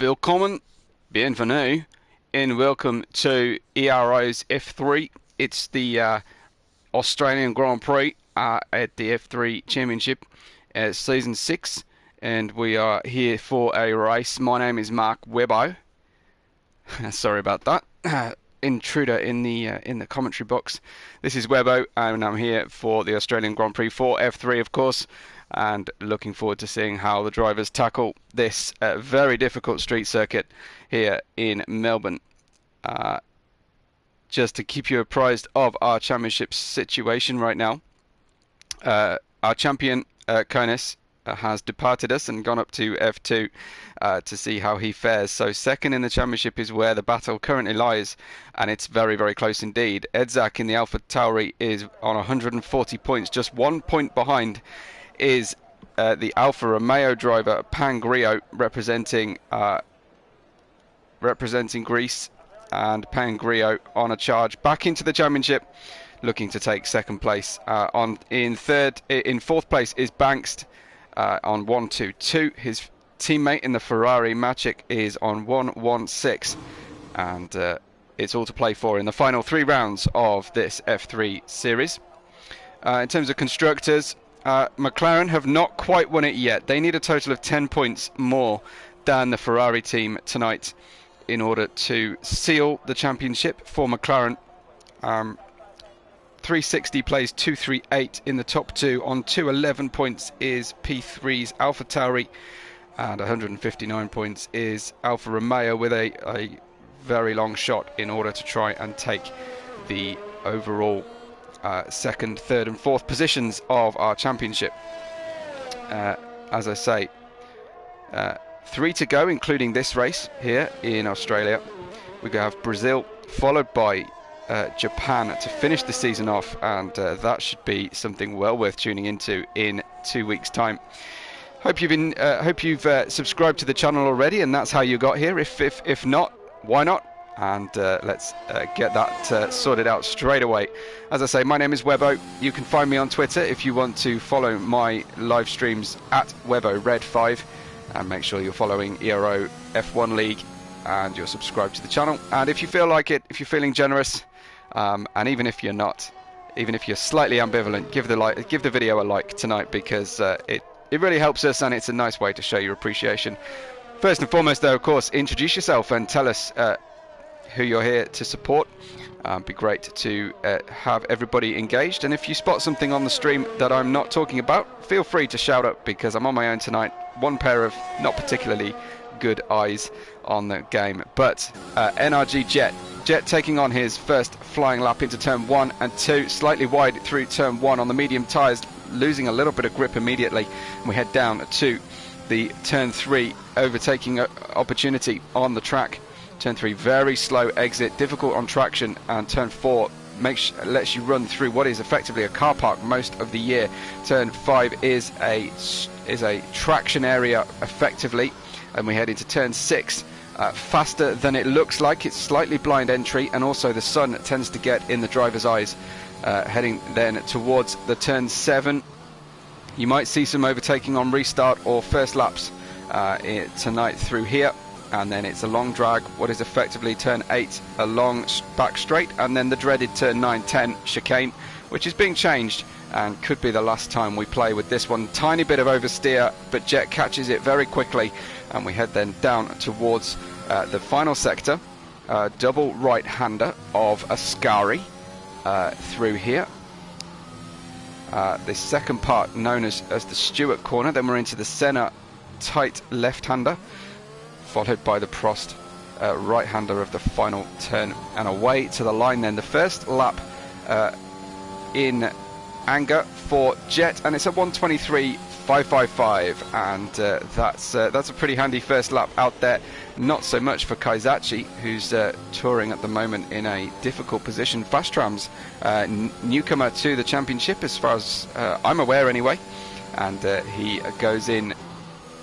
Willkommen, bienvenue, and welcome to Ero F3. It's the Australian Grand Prix at the F3 Championship, Season 6, and we are here for a race. My name is Mark Webbo. Sorry about that. Intruder in the commentary box. This is Webbo, and I'm here for the Australian Grand Prix for F3, of course, and looking forward to seeing how the drivers tackle this very difficult street circuit here in Melbourne. Just to keep you apprised of our championship situation right now, our champion Konis has departed us and gone up to F2 to see how he fares. So second in the championship is where the battle currently lies, and it's very, very close indeed. Edzak in the Alpha Tauri is on 140 points. Just 1 point behind is the Alfa Romeo driver Pangrio representing Greece, and Pangrio on a charge back into the championship, looking to take second place. In fourth place is Banks on 122. His teammate in the Ferrari Maciek is on 116, and it's all to play for in the final 3 rounds of this F3 series. In terms of constructors, McLaren have not quite won it yet. They need a total of 10 points more than the Ferrari team tonight in order to seal the championship for McLaren. 360 plays 238 in the top 2. On 211 points is P3's Alpha Tauri, and 159 points is Alfa Romeo, with a very long shot in order to try and take the overall second, third and fourth positions of our championship. As I say, 3 to go, including this race here in Australia. We have Brazil, followed by Japan to finish the season off, and that should be something well worth tuning into in 2 weeks' time. Hope you've subscribed to the channel already, and that's how you got here. If not, why not? And let's get that sorted out straight away. As I say, my name is Webbo. You can find me on Twitter if you want to follow my live streams at WebboRed5, and make sure you're following Ero F1 League and you're subscribed to the channel. And if you feel like it, if you're feeling generous, and even if you're not, even if you're slightly ambivalent, give the video a like tonight, because it really helps us, and it's a nice way to show your appreciation. First and foremost, though, of course, introduce yourself and tell us who you're here to support. Be great to have everybody engaged, and if you spot something on the stream that I'm not talking about, feel free to shout up, because I'm on my own tonight. One pair of not particularly good eyes on the game. But NRG Jet taking on his first flying lap into turn 1 and 2, slightly wide through turn 1 on the medium tyres, losing a little bit of grip immediately, and we head down to the turn 3 overtaking opportunity on the track. Turn 3, very slow exit, difficult on traction, and turn 4 lets you run through what is effectively a car park most of the year. Turn 5 is a traction area effectively, and we head into turn 6 faster than it looks like. It's slightly blind entry, and also the sun tends to get in the driver's eyes. Heading then towards the turn 7, you might see some overtaking on restart or first laps tonight through here. And then it's a long drag, what is effectively turn 8, a long back straight, and then the dreaded turn 9, 10 chicane, which is being changed and could be the last time we play with this one. Tiny bit of oversteer, but Jet catches it very quickly, and we head then down towards the final sector. Double right-hander of Ascari through here. The second part known as the Stewart corner. Then we're into the Senna tight left-hander, followed by the Prost right-hander of the final turn, and away to the line then. The first lap in anger for Jet, and it's a 1:23.555, and that's a pretty handy first lap out there. Not so much for Kaizachi, who's touring at the moment in a difficult position. Fast Trams, newcomer to the championship as far as I'm aware anyway, and he goes in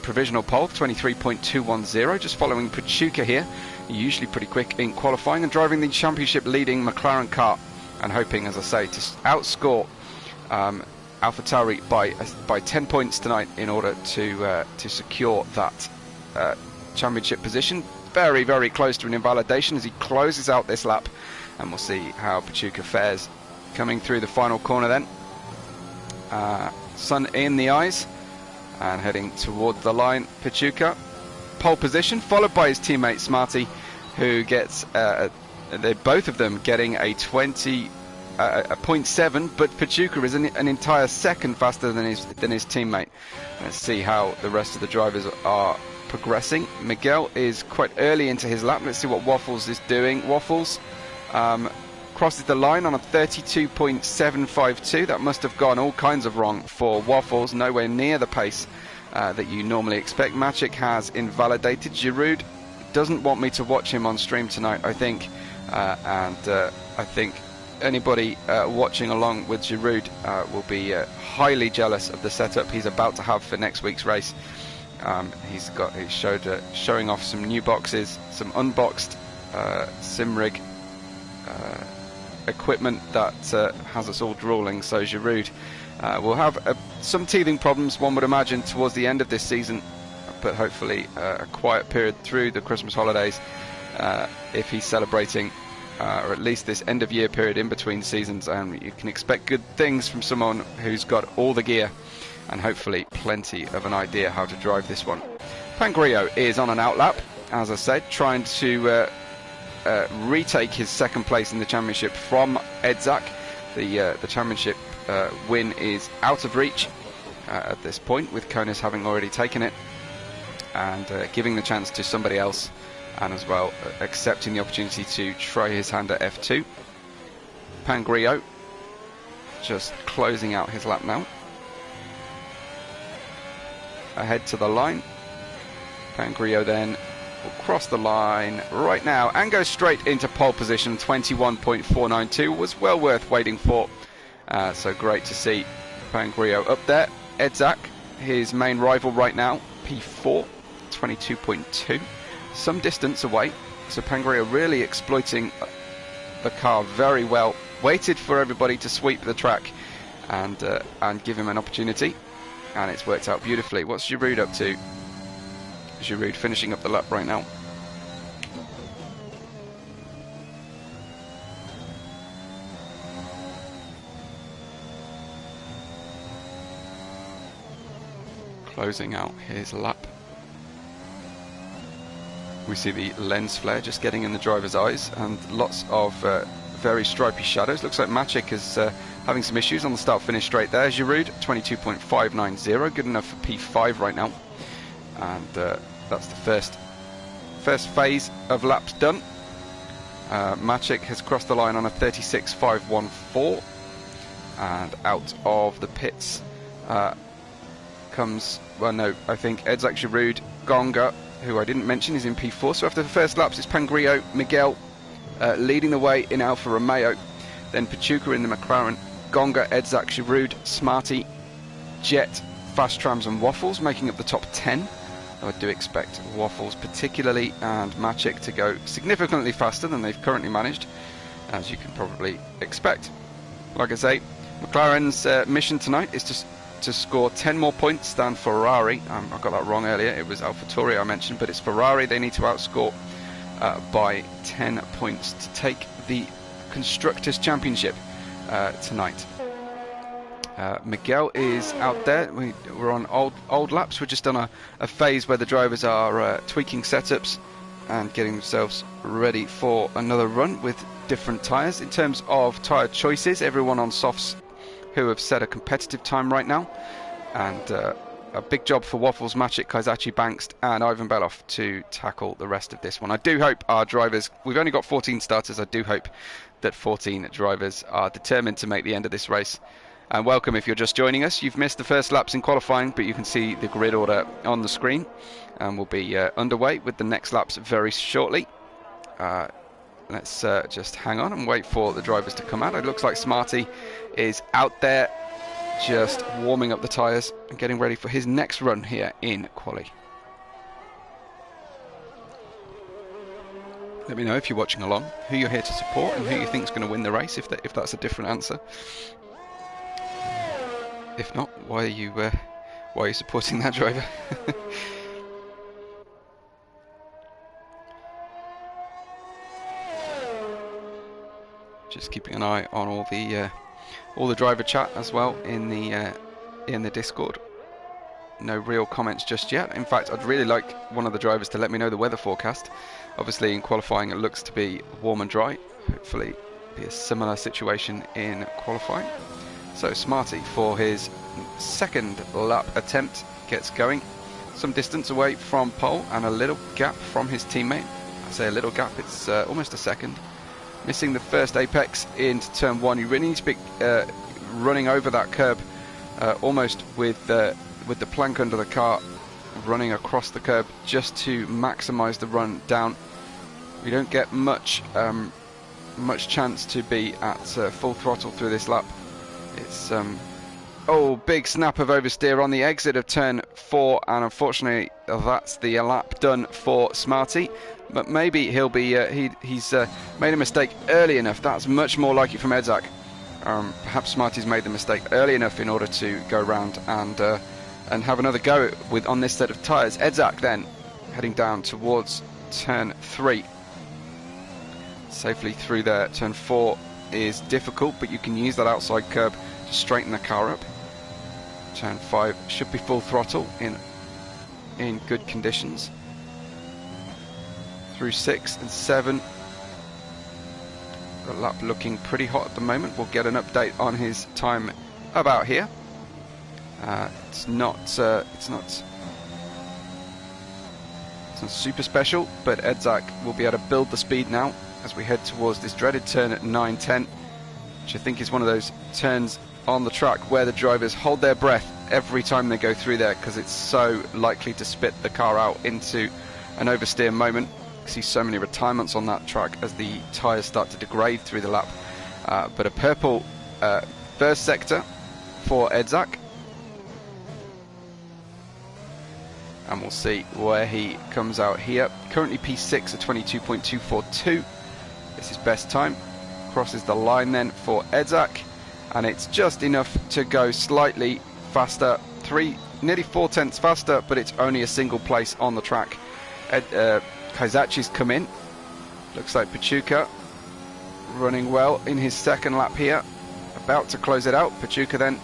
provisional pole, 23.210, just following Pachuca here, usually pretty quick in qualifying, and driving the championship leading McLaren car, and hoping, as I say, to outscore Alpha Tauri by 10 points tonight in order to secure that championship position. Very, very close to an invalidation as he closes out this lap. And we'll see how Pachuca fares coming through the final corner then. Sun in the eyes and heading towards the line. Pachuca, pole position, followed by his teammate Smarty, who gets, both of them getting a 0.7, but Pachuca is an entire second faster than his teammate. Let's see how the rest of the drivers are progressing. Miguel is quite early into his lap. Let's see what Waffles is doing. Waffles crosses the line on a 32.752. That must have gone all kinds of wrong for Waffles, nowhere near the pace that you normally expect. Magic has invalidated. Giroud doesn't want me to watch him on stream tonight, I think, and I think anybody watching along with Giroud will be highly jealous of the setup he's about to have for next week's race. He's showing off some new boxes, some unboxed Simrig equipment that has us all drooling. So Giroud will have some teething problems, one would imagine, towards the end of this season, but hopefully a quiet period through the Christmas holidays if he's celebrating, or at least this end of year period in between seasons, and you can expect good things from someone who's got all the gear and hopefully plenty of an idea how to drive this one. Pangrio is on an outlap, as I said, trying to retake his second place in the championship from Edzak. The championship win is out of reach at this point, with Konis having already taken it, and giving the chance to somebody else, and as well accepting the opportunity to try his hand at F2. Pangrio just closing out his lap now. Ahead to the line. Pangrio then will cross the line right now and go straight into pole position. 21.492 was well worth waiting for. So great to see Pangrio up there. Edzak, his main rival right now, P4, 22.2. Some distance away. So Pangrio really exploiting the car very well. Waited for everybody to sweep the track and give him an opportunity. And it's worked out beautifully. What's Giroud up to? Giroud finishing up the lap right now. Closing out his lap. We see the lens flare just getting in the driver's eyes, and lots of very stripy shadows. Looks like Maciek is having some issues on the start-finish straight there. Giroud, 22.590, good enough for P5 right now. And that's the first phase of laps done. Maciek has crossed the line on a 36.514, and out of the pits comes, well, no, I think Edzak, Giroud, Gonga, who I didn't mention, is in P4. So after the first laps, it's Pangrio, Miguel leading the way in Alfa Romeo, then Pachuca in the McLaren, Gonga, Edzak, Giroud, Smarty, Jet, Fast Trams and Waffles making up the top 10. I do expect Waffles particularly and Maciek to go significantly faster than they've currently managed, as you can probably expect. Like I say, McLaren's mission tonight is to score 10 more points than Ferrari. I got that wrong earlier, it was AlphaTauri I mentioned, but it's Ferrari they need to outscore by 10 points to take the Constructors' Championship tonight. Miguel is out there. We're on old laps. We're just on a phase where the drivers are tweaking setups and getting themselves ready for another run with different tyres. In terms of tyre choices, everyone on softs who have set a competitive time right now, and a big job for Waffles, Maciek, Kaisachi, Banks and Ivan Beloff to tackle the rest of this one. I do hope our drivers, we've only got 14 starters, I do hope that 14 drivers are determined to make the end of this race. And welcome if you're just joining us. You've missed the first laps in qualifying, but you can see the grid order on the screen, and we'll be underway with the next laps very shortly. Let's just hang on and wait for the drivers to come out. It looks like Smarty is out there just warming up the tyres and getting ready for his next run here in quali. Let me know if you're watching along, who you're here to support and who you think is going to win the race, if that's a different answer. If not, why are you supporting that driver? Just keeping an eye on all the driver chat as well in the Discord. No real comments just yet. In fact, I'd really like one of the drivers to let me know the weather forecast. Obviously in qualifying it looks to be warm and dry. Hopefully be a similar situation in qualifying. So Smarty, for his second lap attempt, gets going. Some distance away from pole and a little gap from his teammate. I say a little gap, it's almost a second. Missing the first apex into turn 1. You really need to be running over that curb almost with the plank under the car, running across the curb just to maximise the run down. You don't get much chance to be at full throttle through this lap. It's oh, big snap of oversteer on the exit of turn 4, and unfortunately that's the lap done for Smarty. But maybe he'll be he's made a mistake early enough. That's much more like it from Edzak. Perhaps Smarty's made the mistake early enough in order to go round and have another go on this set of tyres. Edzak then heading down towards turn 3. Safely through there. Turn 4 is difficult, but you can use that outside curb to straighten the car up. Turn 5 should be full throttle in good conditions. Through 6 and 7. The lap looking pretty hot at the moment. We'll get an update on his time about here. It's not super special, but Edzak will be able to build the speed now as we head towards this dreaded turn at 9-10, which I think is one of those turns on the track where the drivers hold their breath every time they go through there, because it's so likely to spit the car out into an oversteer moment. I see so many retirements on that track as the tyres start to degrade through the lap. But a purple first sector for Edzak. And we'll see where he comes out here. Currently P6 at 22.242. This is best time. Crosses the line then for Edzak, and it's just enough to go slightly faster. Nearly 4 tenths faster, but it's only a single place on the track. Kaizachi's come in. Looks like Pachuca running well in his second lap here. About to close it out. Pachuca then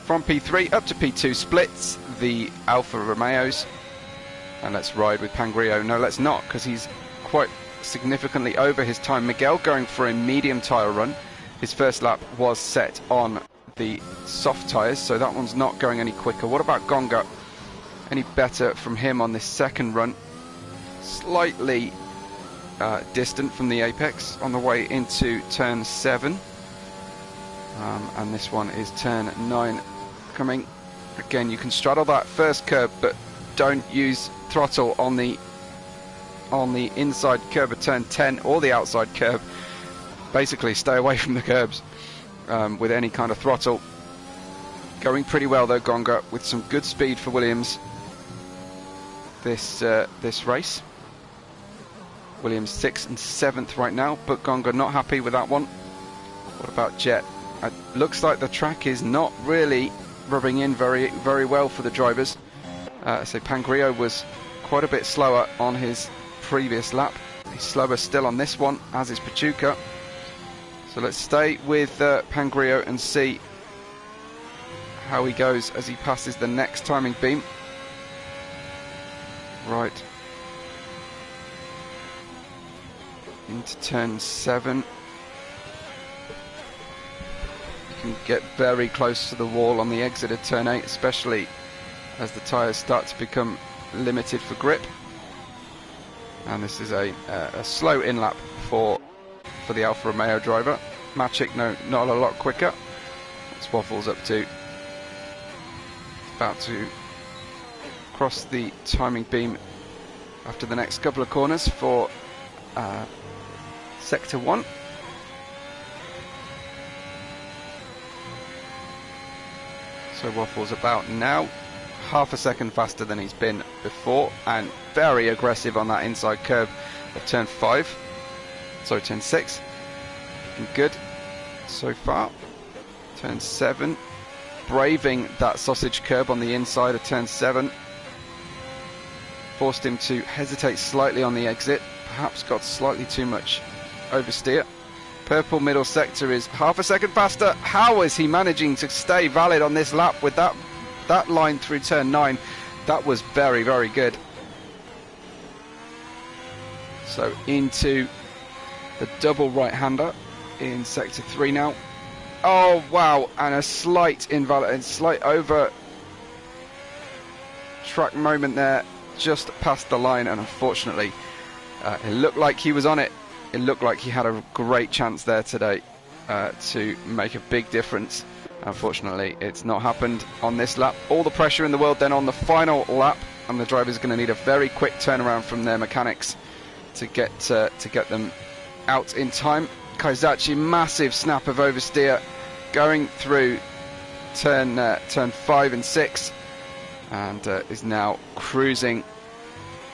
from P3 up to P2 splits the Alfa Romeos. And let's ride with Pangrio. No, let's not, because he's quite significantly over his time. Miguel going for a medium tyre run. His first lap was set on the soft tyres, so that one's not going any quicker. What about Gonga? Any better from him on this second run? Slightly distant from the apex on the way into turn 7. And this one is turn 9 coming. Again, you can straddle that first curb, but don't use throttle on the inside curb of turn 10 or the outside curb. Basically stay away from the curbs with any kind of throttle. Going pretty well though, Gonga, with some good speed for Williams this race. Williams 6th and 7th right now, but Gonga not happy with that one. What about Jet? It looks like the track is not really rubbing in very, very well for the drivers. So Pangrio was quite a bit slower on his previous lap. He's slower still on this one, as is Pachuca. So let's stay with Pangrio and see how he goes as he passes the next timing beam. Right. Into turn 7. You can get very close to the wall on the exit of turn 8, especially as the tyres start to become limited for grip. And this is a slow in-lap for the Alfa Romeo driver. Maciek, no, not a lot quicker. It's Waffles up to about to cross the timing beam after the next couple of corners for sector 1. So Waffles about now half a second faster than he's been before, and very aggressive on that inside curve of turn 5. Sorry, turn 6. Looking good so far. Turn 7. Braving that sausage curb on the inside of turn 7. Forced him to hesitate slightly on the exit. Perhaps got slightly too much oversteer. Purple middle sector is half a second faster. How is he managing to stay valid on this lap with that line through turn 9? That was very, very good. So into the double right-hander in sector 3 now. Oh wow, and a slight over track moment there, just past the line, and unfortunately it looked like he was on it. It looked like he had a great chance there today to make a big difference. Unfortunately, it's not happened on this lap. All the pressure in the world then on the final lap, and the driver's going to need a very quick turnaround from their mechanics to get them out in time. Kaizachi, massive snap of oversteer going through turn 5 and 6, and is now cruising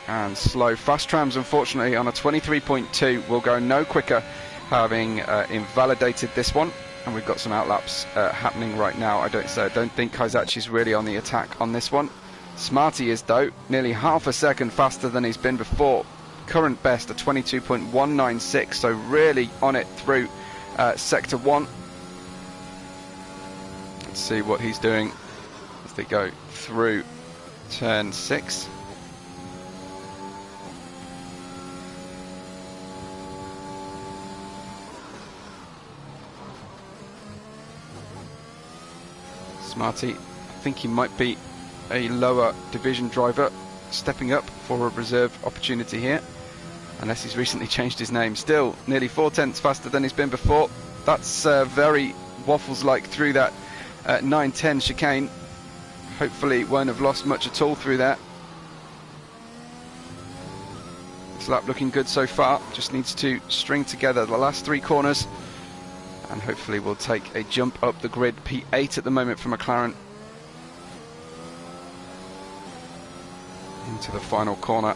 and slow. Fast trams, unfortunately, on a 23.2 will go no quicker, having invalidated this one. And we've got some outlaps happening right now. I don't think Kaizachi's really on the attack on this one. Smarty is, though, nearly half a second faster than he's been before. Current best a 22.196, so really on it through sector 1. Let's see what he's doing as they go through turn 6. Smarty, I think he might be a lower division driver, stepping up for a reserve opportunity here, unless he's recently changed his name. Still nearly 4/10 faster than he's been before. That's very Waffles-like through that 9-10 chicane. Hopefully won't have lost much at all through that. This lap looking good so far, just needs to string together the last 3 corners, and hopefully we'll take a jump up the grid. P8 at the moment for McLaren. Into the final corner,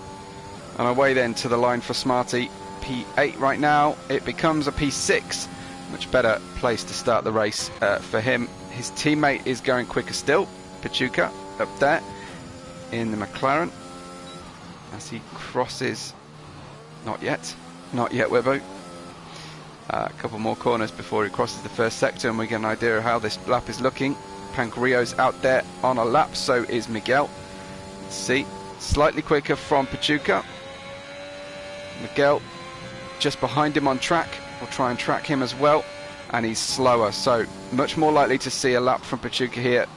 and away then to the line for Smarty. P8 right now, it becomes a P6. Much better place to start the race for him. His teammate is going quicker still, Pachuca, up there in the McLaren, as he crosses. Not yet Webbo. A couple more corners before he crosses the first sector, and we get an idea of how this lap is looking. Pangrillo's out there on a lap, so is Miguel. Let's see, slightly quicker from Pachuca. Miguel just behind him on track. We'll try and track him as well, and he's slower, so much more likely to see a lap from Pachuca here.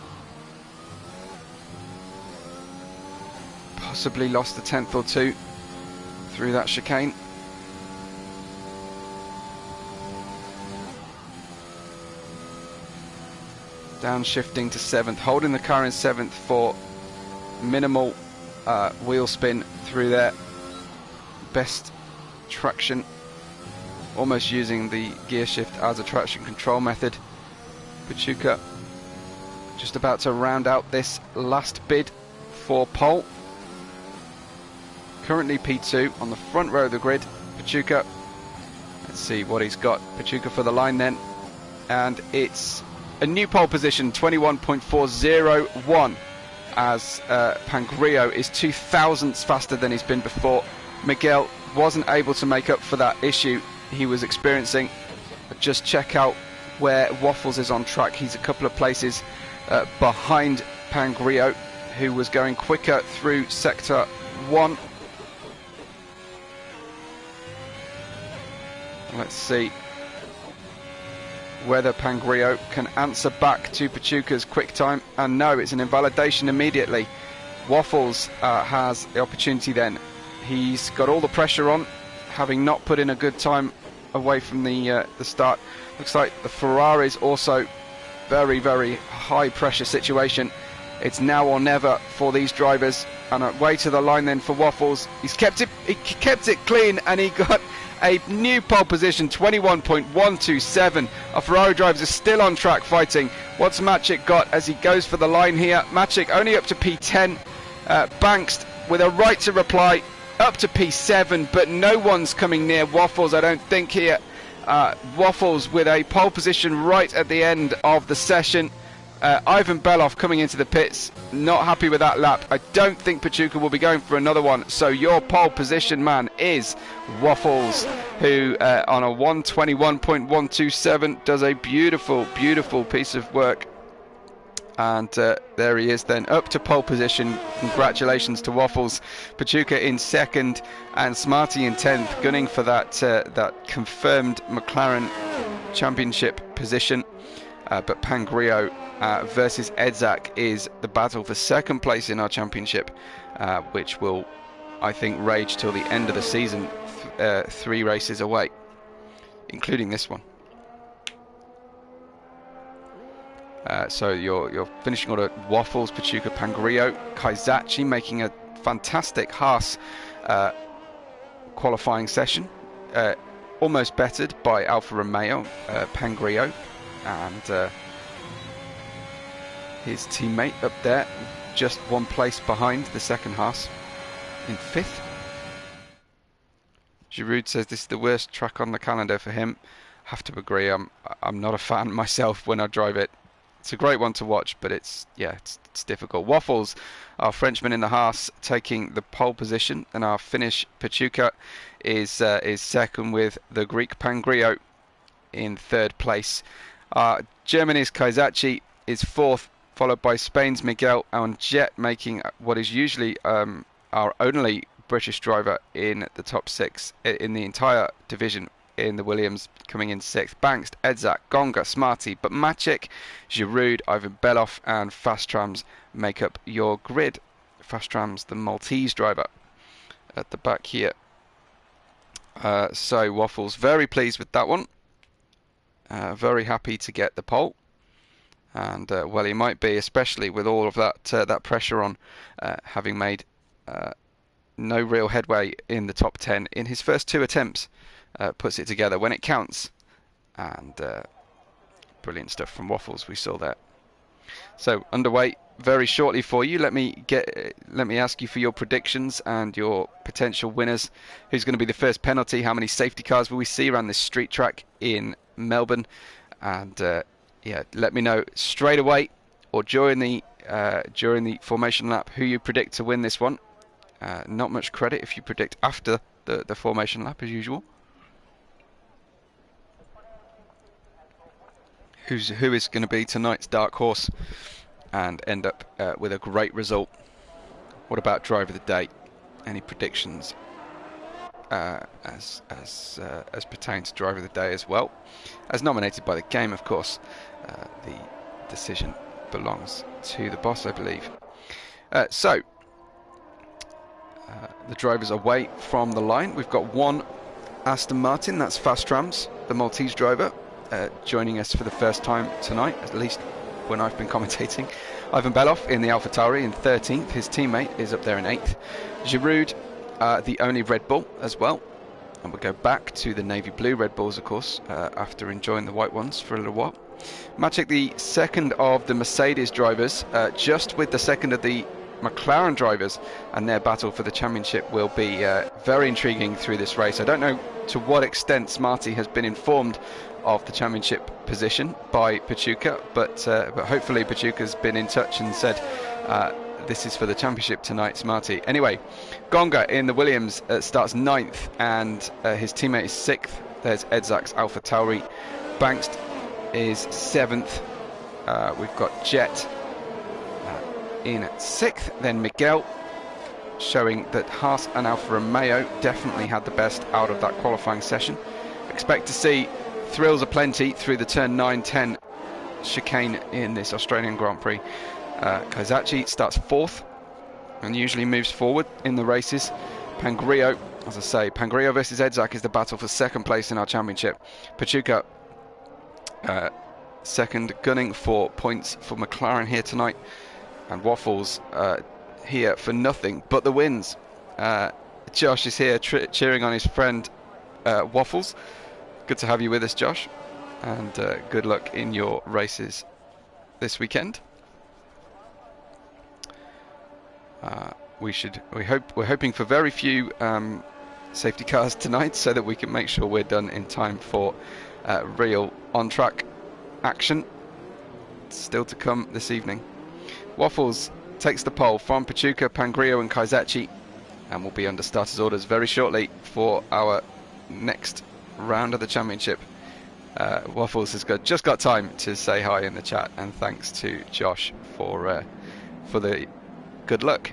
Possibly lost a 10th or 2 through that chicane. Downshifting to 7th, holding the car in 7th for minimal wheel spin through there. Best traction, almost using the gear shift as a traction control method. Pachuca just about to round out this last bid for pole. Currently P2 on the front row of the grid. Pachuca, let's see what he's got. Pachuca for the line then, and it's a new pole position, 21.401, as Pangrillo is 2 thousandths faster than he's been before. Miguel wasn't able to make up for that issue he was experiencing. Just check out where Waffles is on track. He's a couple of places behind Pangrillo, who was going quicker through sector 1. Let's see whether Pangrillo can answer back to Pachuca's quick time, and no, it's an invalidation immediately. Waffles has the opportunity then. He's got all the pressure on, having not put in a good time away from the start. Looks like the Ferrari's also very, very high pressure situation. It's now or never for these drivers, and away to the line then for Waffles. He kept it clean, and he got a new pole position, 21.127. Our Ferrari drivers are still on track fighting. What's Maciek got as he goes for the line here? Maciek only up to P10. Banks with a right to reply up to P7, but no one's coming near Waffles, I don't think, here. Waffles with a pole position right at the end of the session. Ivan Beloff coming into the pits, not happy with that lap. I don't think Pachuca will be going for another one. So your pole position man is Waffles, who on a 121.127 does a beautiful, beautiful piece of work. And there he is then, up to pole position. Congratulations to Waffles. Pachuca in second and Smarty in 10th, gunning for that confirmed McLaren championship position. But Pangrio versus Edzak is the battle for second place in our championship, which will, I think, rage till the end of the season, 3 races away, including this one. So your finishing order: Waffles, Pachuca, Pangrio, Kaizachi making a fantastic Haas qualifying session, almost bettered by Alfa Romeo, Pangrio, and his teammate up there, just 1 place behind the second Haas, in 5th. Giroud says this is the worst track on the calendar for him. Have to agree. I'm not a fan myself when I drive it. It's a great one to watch, but it's difficult. Waffles, our Frenchman in the Haas, taking the pole position, and our Finnish Pachuca is second with the Greek Pangrio in 3rd place. Germany's Kaizachi is 4th, followed by Spain's Miguel, and Jet making what is usually our only British driver in the top 6 in the entire division. In the Williams, coming in 6th, Banks, Edzak, Gonga, Smarty, but Maciek, Giroud, Ivan Beloff, and Fastrams make up your grid. Fastrams, the Maltese driver, at the back here. So Waffles very pleased with that one. Very happy to get the pole, and well, he might be, especially with all of that pressure on, having made no real headway in the top 10 in his first 2 attempts. Puts it together when it counts, and brilliant stuff from Waffles we saw there. So underway very shortly for you. Let me ask you for your predictions and your potential winners. Who's going to be the first penalty? How many safety cars will we see around this street track in Melbourne? And yeah, let me know straight away or during the formation lap who you predict to win this one. Not much credit if you predict after the formation lap, as usual. Who is going to be tonight's dark horse and end up with a great result? What about driver of the day? Any predictions as pertains to driver of the day as well, as nominated by the game, of course? The decision belongs to the boss, I believe. So the drivers away from the line. We've got one Aston Martin, that's Fastrams, the Maltese driver, joining us for the first time tonight, at least when I've been commentating. Ivan Beloff in the AlphaTauri in 13th. His teammate is up there in 8th. Giroud, the only Red Bull as well. And we'll go back to the navy blue Red Bulls, of course, after enjoying the white ones for a little while. Maciek, the second of the Mercedes drivers, just with the second of the McLaren drivers, and their battle for the championship will be very intriguing through this race. I don't know to what extent Smarty has been informed of the championship position by Pachuca, but hopefully Pachuca's been in touch and said this is for the championship tonight, Smarty. Anyway, Gonga in the Williams starts 9th, and his teammate is 6th. There's Edzak's AlphaTauri. Banks is 7th. We've got Jet in 6th, then Miguel, showing that Haas and Alfa Romeo definitely had the best out of that qualifying session. Expect to see thrills aplenty through the turn 9-10 chicane in this Australian Grand Prix. Kaizachi starts 4th and usually moves forward in the races. Pangrio, as I say, Pangrio versus Edzak is the battle for second place in our championship. Pachuca second, gunning for points for McLaren here tonight. And Waffles here for nothing but the wins. Josh is here cheering on his friend Waffles. Good to have you with us, Josh, and good luck in your races this weekend. We're hoping for very few safety cars tonight, so that we can make sure we're done in time for real on-track action. still to come this evening. Waffles takes the pole from Pachuca, Pangrillo and Kaizachi, and will be under starters orders very shortly for our next round of the championship. Waffles has just got time to say hi in the chat, and thanks to Josh for the good luck.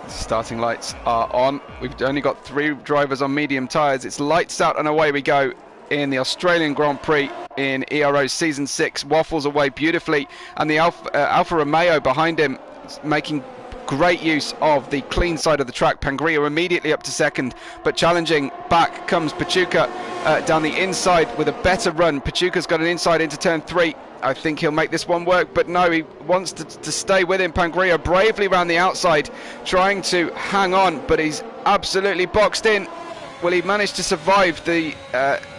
Starting lights are on. We've only got 3 drivers on medium tyres. It's lights out and away we go in the Australian Grand Prix in Ero Season 6. Waffles away beautifully, and the Alfa Romeo behind him making great use of the clean side of the track. Pangrillo immediately up to second, but challenging back comes Pachuca down the inside with a better run. Pachuca's got an inside into turn 3. I think he'll make this one work, but no, he wants to stay with him. Pangrillo bravely around the outside, trying to hang on, but he's absolutely boxed in. Will he manage to survive the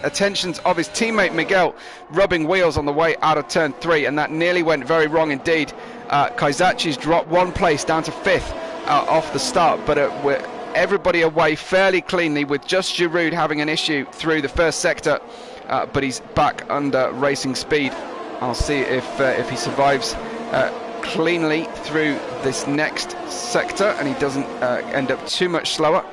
attentions of his teammate Miguel, rubbing wheels on the way out of turn 3, and that nearly went very wrong indeed. Kaizachi's dropped 1 place down to 5th off the start, but everybody away fairly cleanly, with just Giroud having an issue through the first sector, but he's back under racing speed. I'll see if he survives cleanly through this next sector and he doesn't end up too much slower.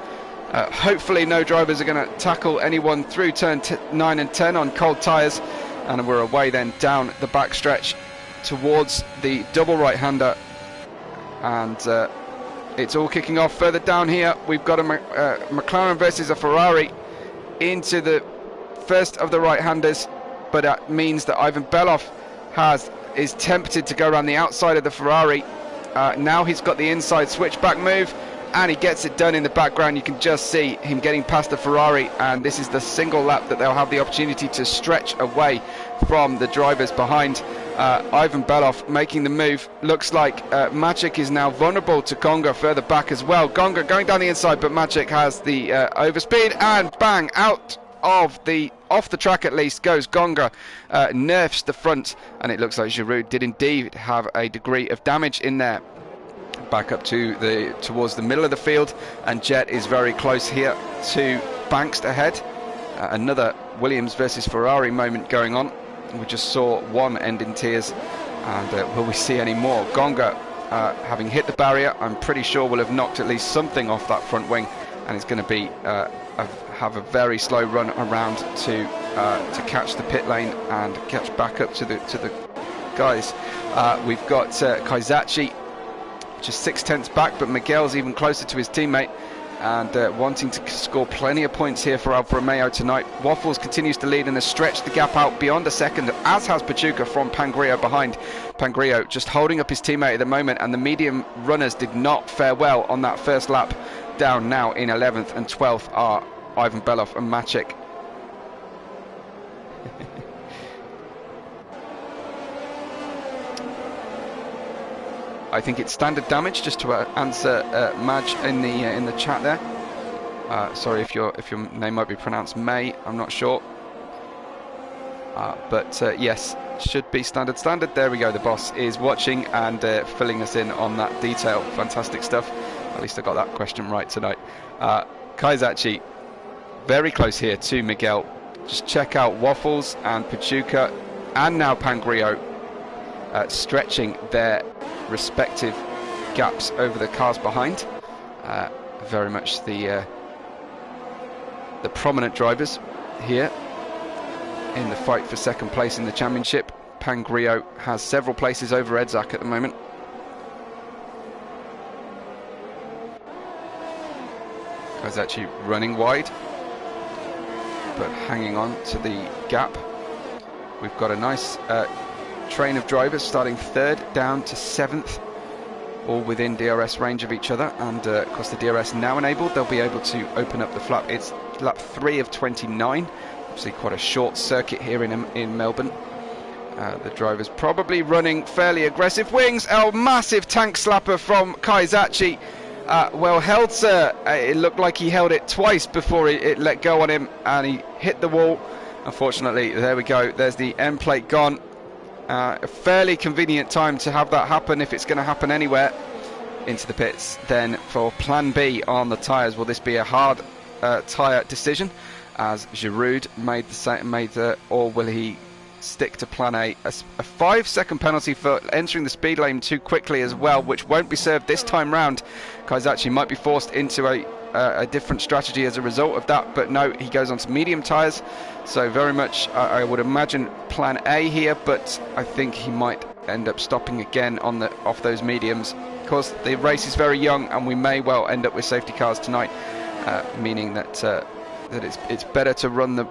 Hopefully no drivers are going to tackle anyone through turn 9 and 10 on cold tyres, and we're away then down the backstretch towards the double right-hander, and it's all kicking off. Further down here we've got a McLaren versus a Ferrari into the first of the right-handers, but that means that Ivan Belov is tempted to go around the outside of the Ferrari. Now he's got the inside switchback move, and he gets it done in the background. You can just see him getting past the Ferrari, and this is the single lap that they'll have the opportunity to stretch away from the drivers behind. Ivan Belov making the move. Looks like Maciek is now vulnerable to Gonga further back as well. Gonga going down the inside, but Maciek has the overspeed, and bang, off the track at least goes Gonga. Nerfs the front, and it looks like Giroud did indeed have a degree of damage in there. Back up towards the middle of the field, and Jet is very close here to Bankst ahead. Another Williams versus Ferrari moment going on. We just saw one end in tears, and will we see any more? Gonga, having hit the barrier, I'm pretty sure will have knocked at least something off that front wing, and it's going to be have a very slow run around to catch the pit lane and catch back up to the guys. We've got Kaizachi just 0.6 back, but Miguel's even closer to his teammate, and wanting to score plenty of points here for Alfa Romeo tonight. Waffles continues to lead and has stretched the gap out beyond a second, as has Pachuca from Pangrillo behind. Pangrillo just holding up his teammate at the moment, and the medium runners did not fare well on that first lap. Down now in 11th and 12th are Ivan Belov and Maciek. I think it's standard damage, just to answer Madge in the chat there. Sorry if your name might be pronounced May, I'm not sure. But yes, should be standard. There we go. The boss is watching and filling us in on that detail. Fantastic stuff. At least I got that question right tonight. Kaizachi very close here to Miguel. Just check out Waffles and Pachuca and now Pangrillo stretching their respective gaps over the cars behind. Very much the prominent drivers here in the fight for second place in the championship. Pangrillo has several places over Edzak at the moment. Kaizachi running wide, but hanging on to the gap. We've got a nice train of drivers starting 3rd down to 7th, all within DRS range of each other, and of course the DRS now enabled, they'll be able to open up the flap. It's lap 3 of 29, obviously quite a short circuit here in Melbourne. The drivers probably running fairly aggressive wings. Oh, massive tank slapper from Kaizachi. Well held, sir. It looked like he held it twice before it let go on him, and he hit the wall. Unfortunately, there we go. There's the end plate gone. A fairly convenient time to have that happen if it's going to happen anywhere. Into the pits then for plan B on the tyres. Will this be a hard tyre decision? as Giroud made or will he stick to plan A? A 5-second penalty for entering the speed lane too quickly as well, which won't be served this time round. Kaizachi might be forced into a different strategy as a result of that, but no, he goes on to medium tyres, so very much I would imagine plan A here, but I think he might end up stopping again off those mediums. Of course, the race is very young, and we may well end up with safety cars tonight, meaning that it's better to run the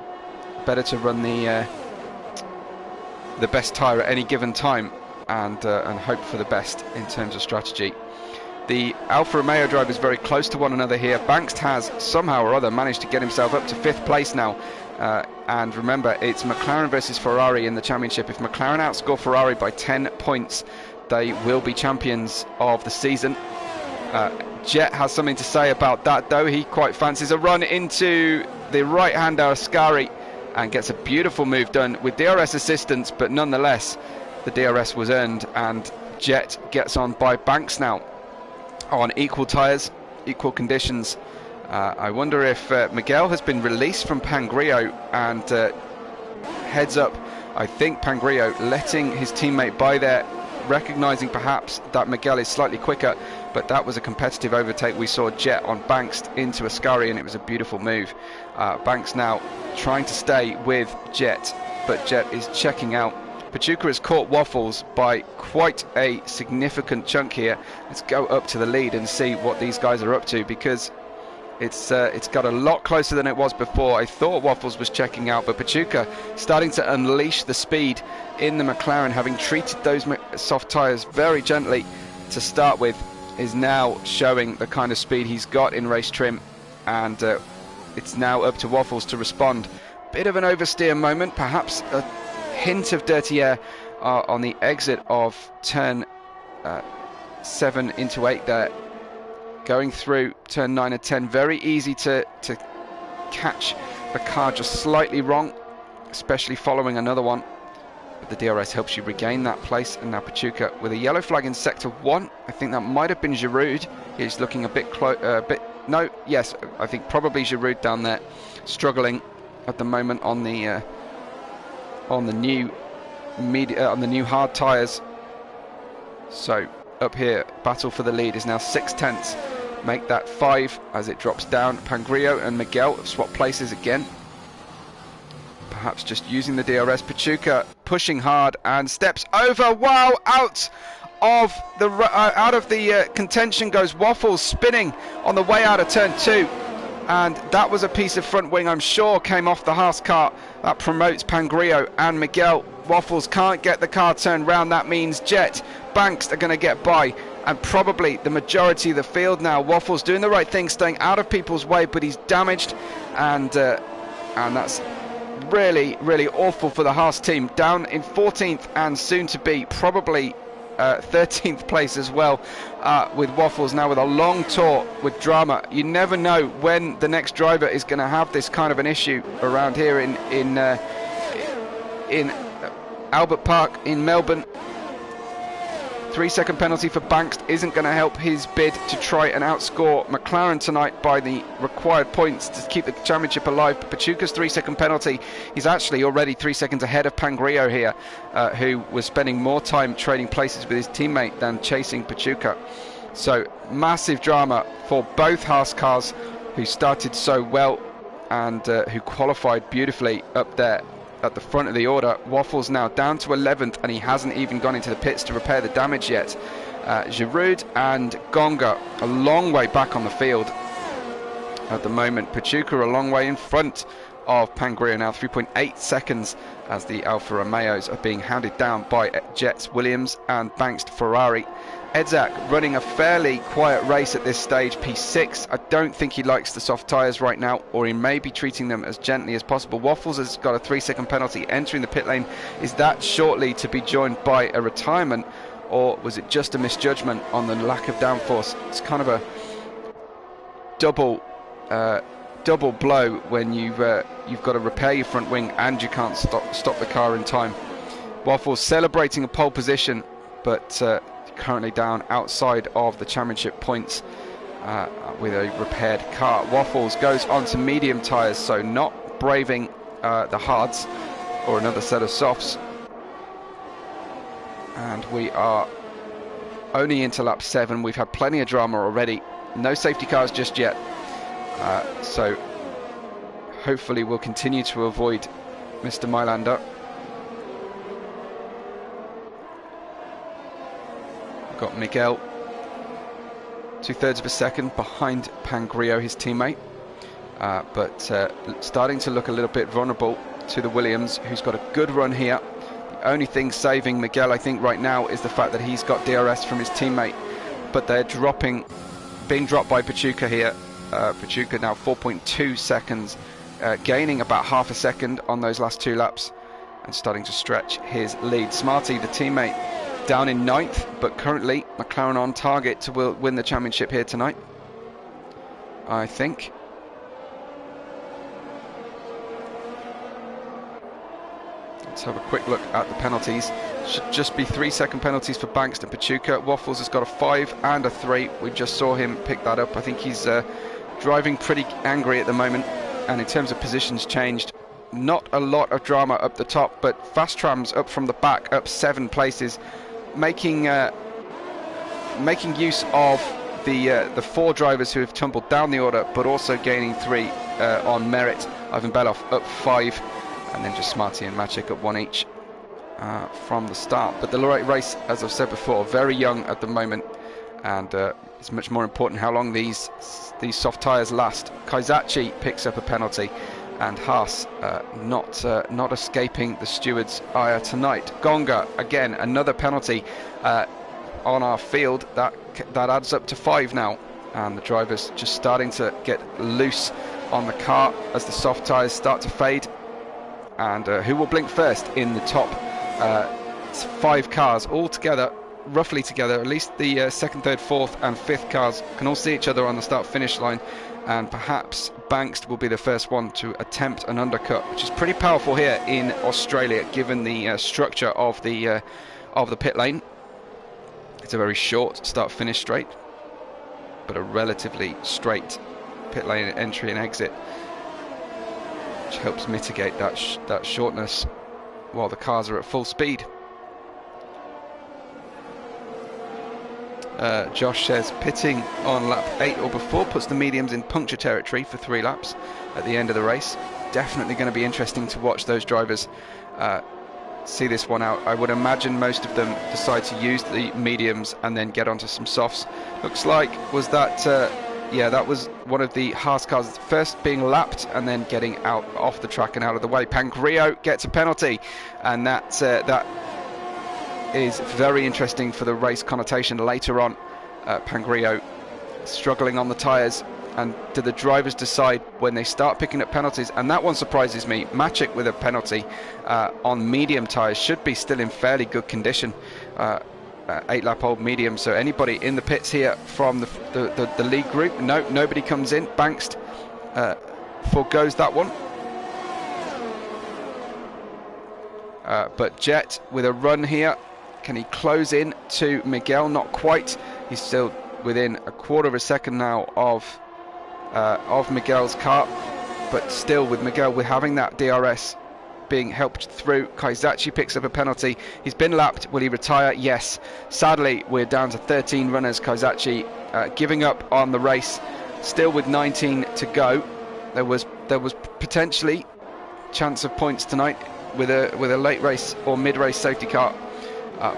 best tyre at any given time, and hope for the best in terms of strategy. The Alfa Romeo drivers very close to one another here. Banks has somehow or other managed to get himself up to 5th place now, and remember, it's McLaren versus Ferrari in the championship. If McLaren outscore Ferrari by 10 points, they will be champions of the season. Jet has something to say about that, though. He quite fancies a run into the right-hander Ascari and gets a beautiful move done with DRS assistance, but nonetheless the DRS was earned, and Jet gets on by Banks now on equal tyres, equal conditions. I wonder if Miguel has been released from Pangrio, and heads up, I think Pangrio letting his teammate by there, recognising perhaps that Miguel is slightly quicker, but that was a competitive overtake. We saw Jet on Banks into Ascari, and it was a beautiful move. Banks now trying to stay with Jet, but Jet is checking out. Pachuca has caught Waffles by quite a significant chunk here. Let's go up to the lead and see what these guys are up to, because it's got a lot closer than it was before. I thought Waffles was checking out, but Pachuca starting to unleash the speed in the McLaren, having treated those soft tyres very gently to start with, is now showing the kind of speed he's got in race trim, and it's now up to Waffles to respond. Bit of an oversteer moment, perhaps a hint of dirty air on the exit of turn 7 into 8 there. Going through turn 9 and 10, very easy to catch the car just slightly wrong, especially following another one. But the DRS helps you regain that place, and now Pachuca with a yellow flag in sector 1. I think that might have been Giroud. He's looking a bit yes, I think probably Giroud down there, struggling at the moment on the new hard tyres. So up here, battle for the lead is now 6/10. Make that 5 as it drops down. Pangrio and Miguel have swapped places again, perhaps just using the DRS. Pachuca pushing hard and steps over. Wow, out of the contention goes Waffles, spinning on the way out of turn 2. And that was a piece of front wing, I'm sure, came off the Haas car. That promotes Pangrio and Miguel. Waffles can't get the car turned round. That means Jet, Banks are going to get by, and probably the majority of the field now. Waffles doing the right thing, staying out of people's way, but he's damaged, and that's really, really awful for the Haas team. Down in 14th and soon to be probably 13th place as well, with Waffles now with a long tour with drama. You never know when the next driver is going to have this kind of an issue around here in Albert Park in Melbourne. 3-second penalty for Banks isn't going to help his bid to try and outscore McLaren tonight by the required points to keep the championship alive. But Pachuca's 3-second penalty, he's actually already 3 seconds ahead of Pangrio here, who was spending more time trading places with his teammate than chasing Pachuca. So massive drama for both Haas cars, who started so well and who qualified beautifully up there at the front of the order. Waffles now down to 11th, and he hasn't even gone into the pits to repair the damage yet. Giroud and Gonga a long way back on the field at the moment. Pachuca a long way in front of Pangrio now, 3.8 seconds, as the Alfa Romeos are being hounded down by Jets, Williams and Banks Ferrari. Edzak running a fairly quiet race at this stage, P6. I don't think he likes the soft tyres right now, or he may be treating them as gently as possible. Waffles has got a 3-second penalty entering the pit lane. Is that shortly to be joined by a retirement, or was it just a misjudgment on the lack of downforce? It's kind of a double blow when you've got to repair your front wing and you can't stop the car in time. Waffles celebrating a pole position, but currently down outside of the championship points with a repaired car. Waffles goes on to medium tyres, so not braving the hards or another set of softs. And we are only into lap 7. We've had plenty of drama already. No safety cars just yet. So hopefully we'll continue to avoid Mr. Mailander. We've got Miguel 2/3 of a second behind Pangrio, his teammate. But starting to look a little bit vulnerable to the Williams, who's got a good run here. The only thing saving Miguel, I think, right now is the fact that he's got DRS from his teammate. But they're being dropped by Pachuca here. Pachuca now 4.2 seconds, gaining about half a second on those last 2 laps and starting to stretch his lead. Smarty, the teammate, down in 9th, but currently McLaren on target to win the championship here tonight, I think. Let's have a quick look at the penalties. Should just be 3-second penalties for Banks and Pachuca. Waffles has got a 5 and a 3. We just saw him pick that up. I think he's driving pretty angry at the moment. And in terms of positions changed, not a lot of drama up the top, but Fast Trams up from the back, up 7 places, making use of the 4 drivers who have tumbled down the order, but also gaining 3 on merit. Ivan Belov up 5. And then just Smarty and Maciek at 1 each from the start. But the race, as I've said before, very young at the moment, and it's much more important how long these soft tyres last. Kaizachi picks up a penalty, and Haas not escaping the steward's ire tonight. Gonga, again, another penalty on our field. That adds up to 5 now, and the drivers just starting to get loose on the car as the soft tyres start to fade. And who will blink first in the top 5 cars all together, roughly together? At least the 2nd, 3rd, 4th and 5th cars can all see each other on the start-finish line, and perhaps Banks will be the first one to attempt an undercut, which is pretty powerful here in Australia, given the structure of the pit lane. It's a very short start-finish straight, but a relatively straight pit lane entry and exit, which helps mitigate that shortness while the cars are at full speed. Josh says pitting on lap 8 or before puts the mediums in puncture territory for 3 laps at the end of the race. Definitely going to be interesting to watch those drivers see this one out. I would imagine most of them decide to use the mediums and then get onto some softs. Looks like yeah, that was one of the Haas cars first being lapped and then getting out off the track and out of the way. Pangrio gets a penalty, and that is very interesting for the race connotation later on. Pangrio struggling on the tyres, and do the drivers decide when they start picking up penalties? And that one surprises me. Maciek with a penalty on medium tyres, should be still in fairly good condition. 8-lap-old medium, so anybody in the pits here from the lead group? No, nobody comes in. Banks forgoes that one. But Jet with a run here. Can he close in to Miguel? Not quite. He's still within a 1/4 of a second now of Miguel's car, but still with Miguel, we're having that DRS being helped through. Kaizachi picks up a penalty. He's been lapped. Will he retire? Yes. Sadly, we're down to 13 runners. Kaizachi giving up on the race, still with 19 to go. There was potentially chance of points tonight with a late race or mid-race safety car,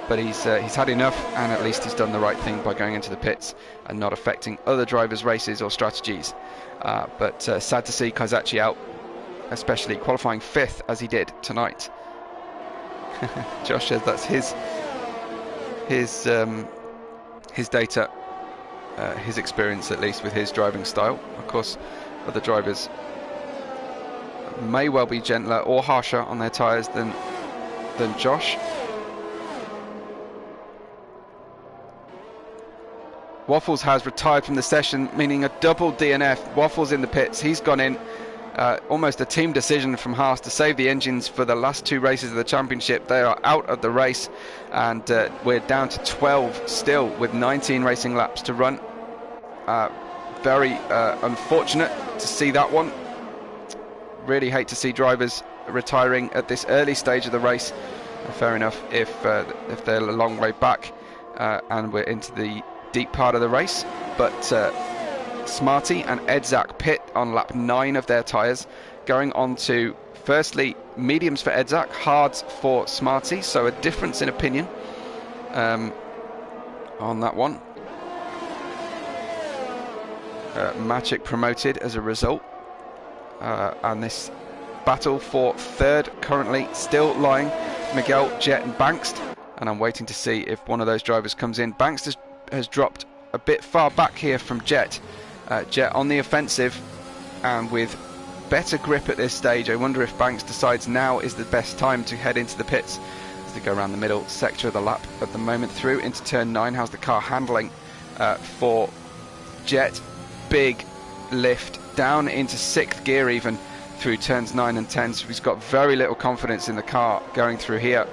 but he's had enough, and at least he's done the right thing by going into the pits and not affecting other drivers' races or strategies. But sad to see Kaizachi out, especially qualifying 5th as he did tonight. Josh says that's his data, his experience at least with his driving style. Of course, other drivers may well be gentler or harsher on their tyres than Josh. Waffles has retired from the session, meaning a double DNF. Waffles in the pits. He's gone in. Almost a team decision from Haas to save the engines for the last 2 races of the championship. They are out of the race, and we're down to 12 still with 19 racing laps to run. Very unfortunate to see that one. really hate to see drivers retiring at this early stage of the race. Fair enough if they're a long way back and we're into the deep part of the race. But Smarty and Edzak pit on lap 9 of their tyres, going on to firstly mediums for Edzak, hards for Smarty, so a difference in opinion on that one. Magic promoted as a result, and this battle for third currently still lying Miguel, Jet and Bankst, and I'm waiting to see if one of those drivers comes in. Bankst has dropped a bit far back here from Jet. Jet on the offensive and with better grip at this stage. I wonder if Bankst decides now is the best time to head into the pits as they go around the middle sector of the lap at the moment through into turn 9. How's the car handling for Jet? Big lift down into 6th gear even through turns 9 and 10, so he's got very little confidence in the car going through here.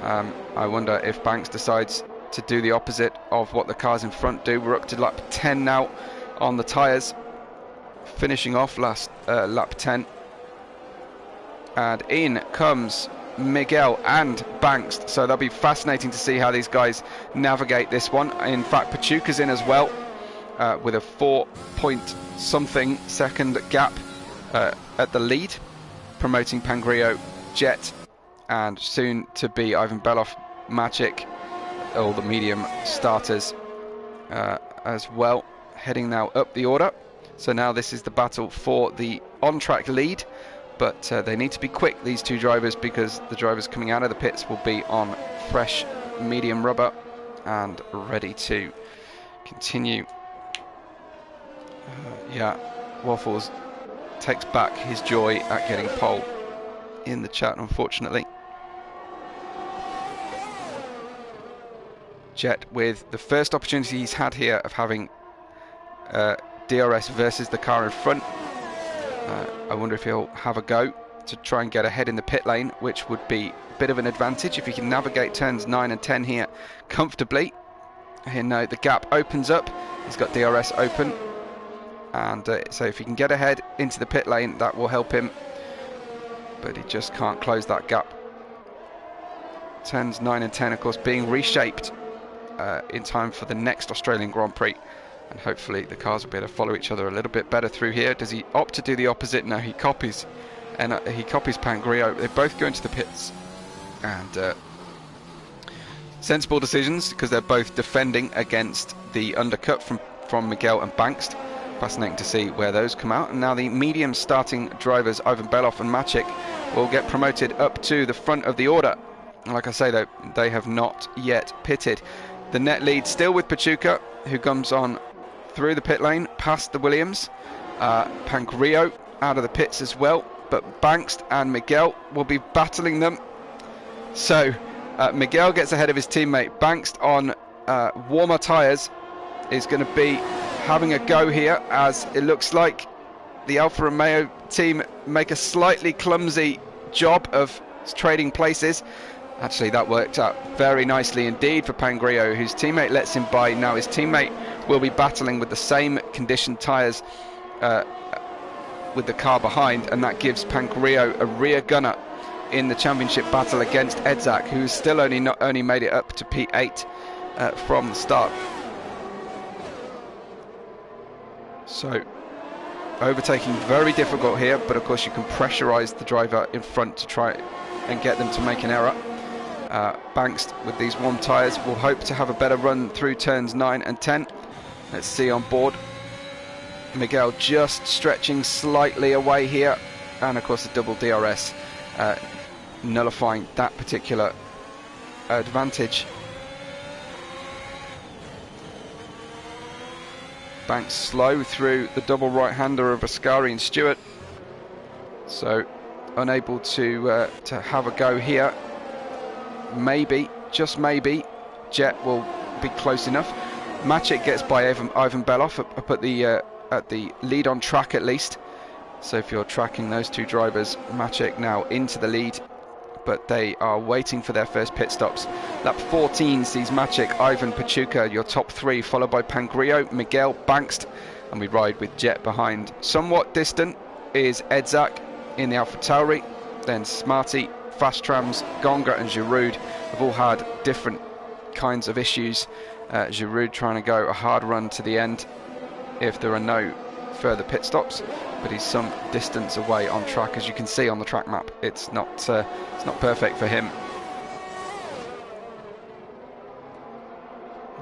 I wonder if Bankst decides to do the opposite of what the cars in front do. We're up to lap 10 now on the tyres, finishing off last lap 10, and in comes Miguel and Bankst, so that'll be fascinating to see how these guys navigate this one. In fact, Pachuca's in as well with a 4-point-something second gap at the lead, promoting Pangrio, Jet and soon to be Ivan Beloff, Magic, all the medium starters as well, heading now up the order. So now this is the battle for the on-track lead, but they need to be quick, these two drivers, because the drivers coming out of the pits will be on fresh medium rubber and ready to continue. Yeah, Waffles takes back his joy at getting pole in the chat, unfortunately. Jet with the first opportunity he's had here of having DRS versus the car in front. I wonder if he'll have a go to try and get ahead in the pit lane, which would be a bit of an advantage if he can navigate turns 9 and 10 here comfortably. Here now the gap opens up, he's got DRS open, and so if he can get ahead into the pit lane, that will help him, but he just can't close that gap. Turns 9 and 10 of course being reshaped in time for the next Australian Grand Prix, and hopefully the cars will be able to follow each other a little bit better through here. Does he opt to do the opposite? No, he copies, and he copies Pangrio. They both go into the pits, and sensible decisions, because they're both defending against the undercut from Miguel and Bankst. Fascinating to see where those come out. And now the medium starting drivers, Ivan Beloff and Maciek, will get promoted up to the front of the order. And like I say though, they have not yet pitted. The net lead still with Pachuca, who comes on through the pit lane past the Williams. Pangrio out of the pits as well, but Bankst and Miguel will be battling them. So Miguel gets ahead of his teammate. Bankst on warmer tyres is going to be having a go here, as it looks like the Alfa Romeo team make a slightly clumsy job of trading places. Actually, that worked out very nicely indeed for Pangrio, whose teammate lets him by. Now his teammate will be battling with the same conditioned tyres with the car behind, and that gives Pangrio a rear gunner in the championship battle against Edzak, who's still only made it up to P8 from the start. So overtaking very difficult here, but of course you can pressurise the driver in front to try and get them to make an error. Bankst with these warm tyres will hope to have a better run through turns 9 and 10. Let's see on board. Miguel just stretching slightly away here, and of course the double DRS nullifying that particular advantage. Bankst slow through the double right-hander of Ascari and Stewart, so unable to have a go here. Maybe, just maybe, Jet will be close enough. Maciek gets by Ivan Beloff up at the lead on track at least. So if you're tracking those two drivers, Maciek now into the lead, but they are waiting for their first pit stops. Lap 14 sees Maciek, Ivan, Pachuca, your top three, followed by Pangrio, Miguel, Bankst, and we ride with Jet behind. Somewhat distant is Edzak, in the AlphaTauri. Then Smarty, Fast Trams, Gonga and Giroud have all had different kinds of issues. Giroud trying to go a hard run to the end if there are no further pit stops, but he's some distance away on track, as you can see on the track map. It's not perfect for him.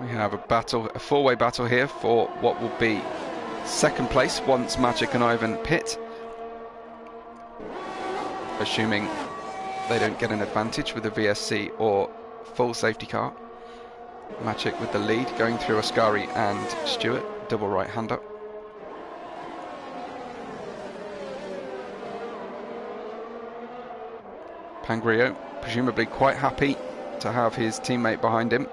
We have a four-way battle here for what will be second place once Maciek and Ivan pit, assuming they don't get an advantage with the VSC or full safety car. Maciek with the lead, going through Ascari and Stewart, double right-hander. Pangrio presumably quite happy to have his teammate behind him.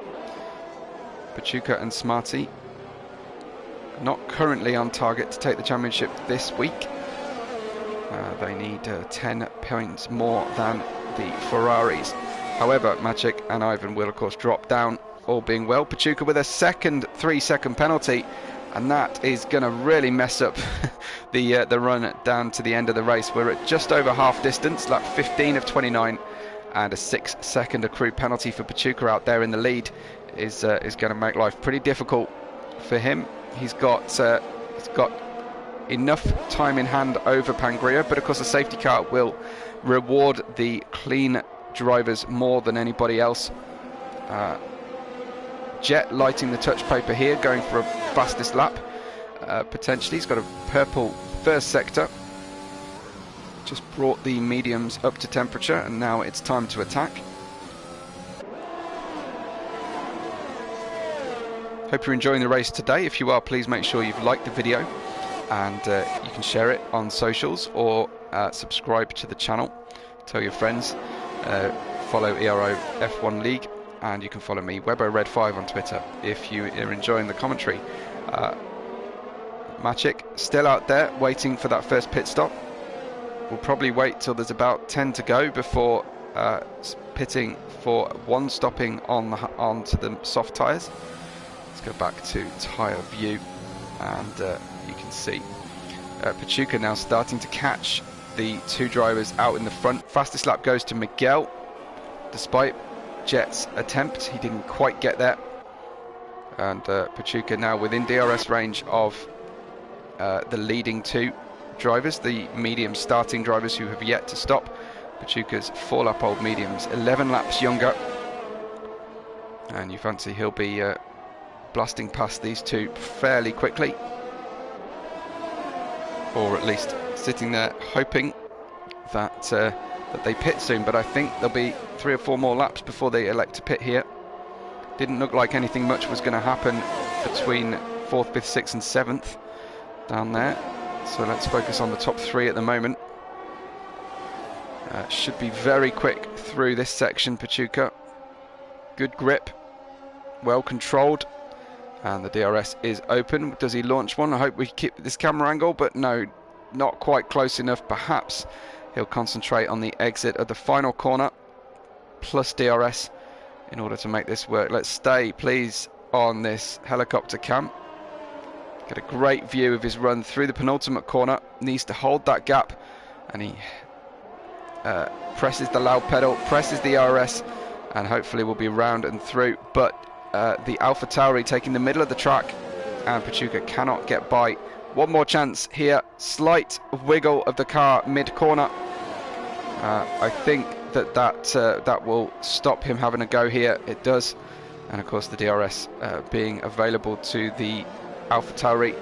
Pachuca and Smarty not currently on target to take the championship this week. They need 10 points more than the Ferraris. However, Maciek and Ivan will of course drop down, all being well. Pachuca with a second 3-second penalty, and that is going to really mess up the run down to the end of the race. We're at just over half distance, lap 15 of 29, and a 6-second accrued penalty for Pachuca out there in the lead is going to make life pretty difficult for him. He's got enough time in hand over Pangria, but of course the safety car will reward the clean drivers more than anybody else. Jet lighting the touch paper here, going for a fastest lap. Potentially, he's got a purple first sector. Just brought the mediums up to temperature, and now it's time to attack. Hope you're enjoying the race today. If you are, please make sure you've liked the video, and you can share it on socials or subscribe to the channel. Tell your friends. Follow Ero F1 League, and you can follow me, WebORed5 on Twitter, if you are enjoying the commentary. Maciek still out there waiting for that first pit stop. We'll probably wait till there's about 10 to go before pitting for one stopping onto the soft tyres. Let's go back to tyre view, and you can see Pachuca now starting to catch the two drivers out in the front. Fastest lap goes to Miguel. Despite Jet's attempt, he didn't quite get there, and Pachuca now within DRS range of the leading two drivers, the medium starting drivers who have yet to stop. Pachuca's 4-lap old mediums, 11 laps younger, and you fancy he'll be blasting past these two fairly quickly, or at least sitting there hoping that that they pit soon. But I think there'll be 3 or 4 more laps before they elect to pit here. Didn't look like anything much was going to happen between 4th, 5th, 6th and 7th down there. So let's focus on the top 3 at the moment. Should be very quick through this section, Pachuca. Good grip, well controlled, and the DRS is open. Does he launch one? I hope we keep this camera angle, but no, not quite close enough. Perhaps he'll concentrate on the exit of the final corner plus DRS in order to make this work. Let's stay, please, on this helicopter cam. Get a great view of his run through the penultimate corner. Needs to hold that gap, and he presses the loud pedal, presses the RS, and hopefully will be round and through. But the AlphaTauri taking the middle of the track, and Pachuca cannot get by. One more chance here. Slight wiggle of the car mid-corner. I think that will stop him having a go here. It does, and of course the DRS being available to the AlphaTauri,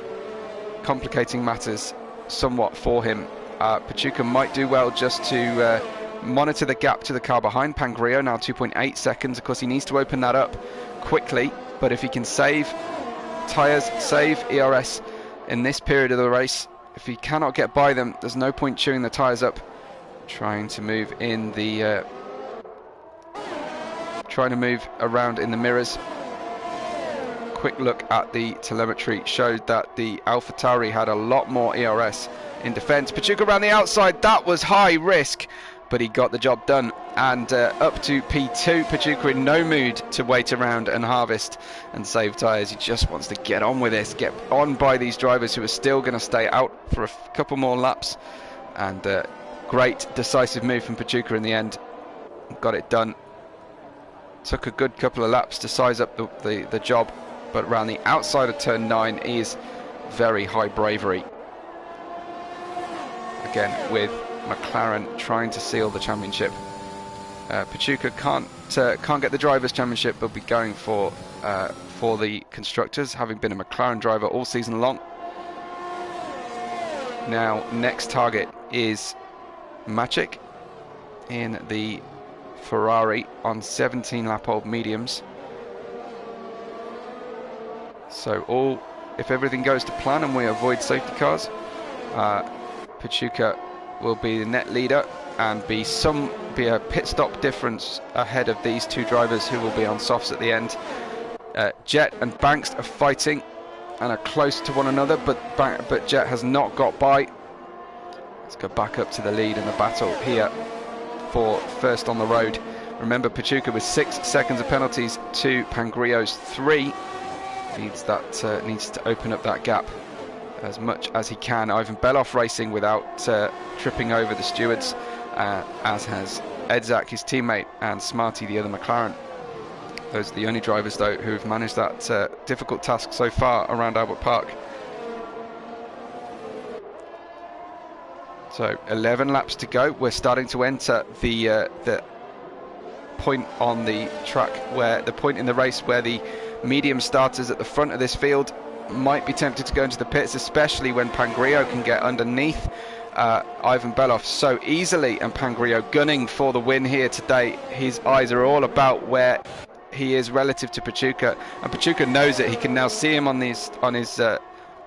complicating matters somewhat for him. Pachuca might do well just to monitor the gap to the car behind. Pangrio now 2.8 seconds. Of course he needs to open that up quickly, but if he can save tyres, save ERS in this period of the race, if he cannot get by them, there's no point chewing the tyres up. Trying to move in the around in the mirrors. Quick look at the telemetry showed that the AlphaTauri had a lot more ERS in defence. Pachuca around the outside, that was high risk, but he got the job done. And up to P2, Pachuca in no mood to wait around and harvest and save tyres. He just wants to get on with this, get on by these drivers who are still going to stay out for a couple more laps, and Great decisive move from Pachuca in the end. Got it done. Took a good couple of laps to size up the job, but around the outside of turn 9 is very high bravery. Again, with McLaren trying to seal the championship. Pachuca can't get the Drivers' Championship, but be going for the Constructors, having been a McLaren driver all season long. Now, next target is Maciek in the Ferrari on 17-lap-old mediums. So if everything goes to plan and we avoid safety cars, Pachuca will be the net leader and be a pit stop difference ahead of these two drivers who will be on softs at the end. Jet and Banks are fighting and are close to one another, but Jet has not got by. Let's go back up to the lead in the battle here for first on the road. Remember, Pachuca with 6 seconds of penalties to Pangrillo's 3. Needs to open up that gap as much as he can. Ivan Beloff racing without tripping over the stewards, as has Edzak, his teammate, and Smarty, the other McLaren. Those are the only drivers, though, who have managed that difficult task so far around Albert Park. So 11 laps to go. We're starting to enter the point on the track, where the point in the race where the medium starters at the front of this field might be tempted to go into the pits, especially when Pangrillo can get underneath Ivan Beloff so easily, and Pangrillo gunning for the win here today. His eyes are all about where he is relative to Pachuca, and Pachuca knows it. He can now see him on his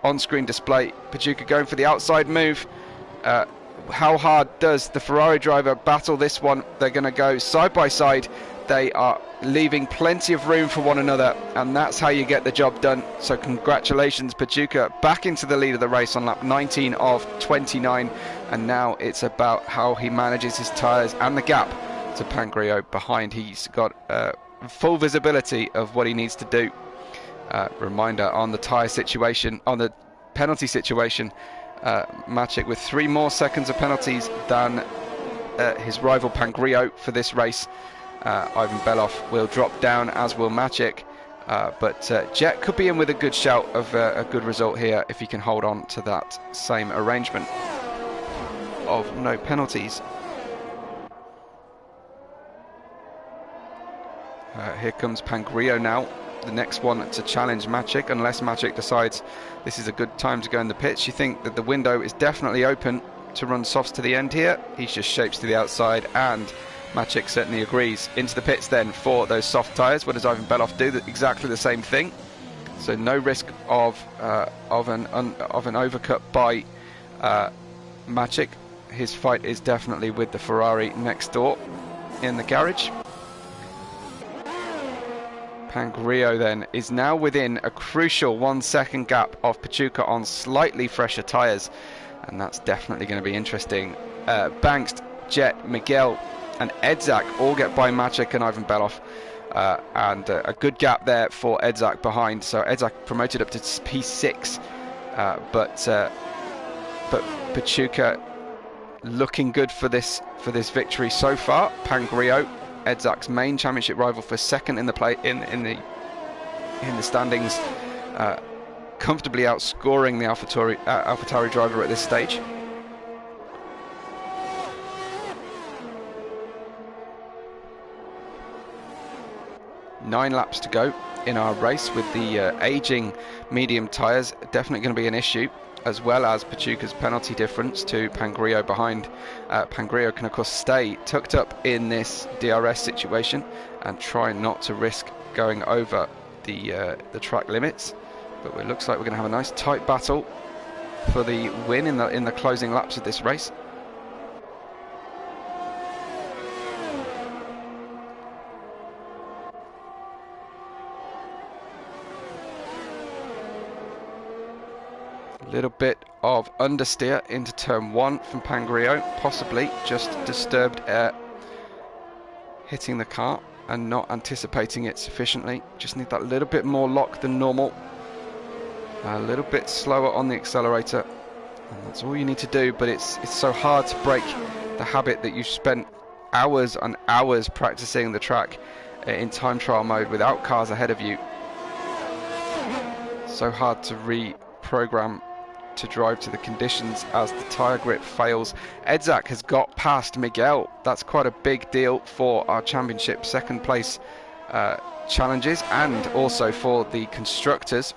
on-screen display. Pachuca going for the outside move. How hard does the Ferrari driver battle this one? They're going to go side by side. They are leaving plenty of room for one another, and that's how you get the job done. So congratulations, Pachuca, back into the lead of the race on lap 19 of 29, and now it's about how he manages his tyres and the gap to Pangrillo behind. He's got full visibility of what he needs to do. Reminder on the tyre situation, on the penalty situation, Maciek with 3 more seconds of penalties than his rival Pangrillo for this race. Ivan Beloff will drop down, as will Maciek, but Jet could be in with a good shout of a good result here if he can hold on to that same arrangement of no penalties. Here comes Pangrillo now, the next one to challenge Maciek, unless Maciek decides this is a good time to go in the pits. You think that the window is definitely open to run softs to the end here. He just shapes to the outside, and Maciek certainly agrees. Into the pits then for those soft tyres. What does Ivan Beloff do? Exactly the same thing. So no risk of an overcut by Maciek. His fight is definitely with the Ferrari next door in the garage. Pangrillo then is now within a crucial 1 second gap of Pachuca on slightly fresher tyres, and that's definitely going to be interesting. Banks, Jet, Miguel and Edzak all get by Maciek and Ivan Beloff, and a good gap there for Edzak behind. So Edzak promoted up to P6, but Pachuca looking good for this victory so far. Pangrillo, Edzak's main championship rival, for second in the standings, comfortably outscoring the AlphaTauri driver at this stage. Nine laps to go in our race, with the aging medium tyres definitely going to be an issue, as well as Pachuca's penalty difference to Pangrillo behind. Pangrillo can of course stay tucked up in this DRS situation and try not to risk going over the track limits, but it looks like we're going to have a nice tight battle for the win in the closing laps of this race. A little bit of understeer into turn 1 from Pangrillo, possibly just disturbed air hitting the car and not anticipating it sufficiently. Just need that little bit more lock than normal. A little bit slower on the accelerator And that's all you need to do, but it's so hard to break the habit that you've spent hours and hours practicing the track in time trial mode without cars ahead of you. So hard to reprogram to drive to the conditions as the tyre grip fails. Edzak has got past Miguel. That's quite a big deal for our championship second place challenges, and also for the constructors.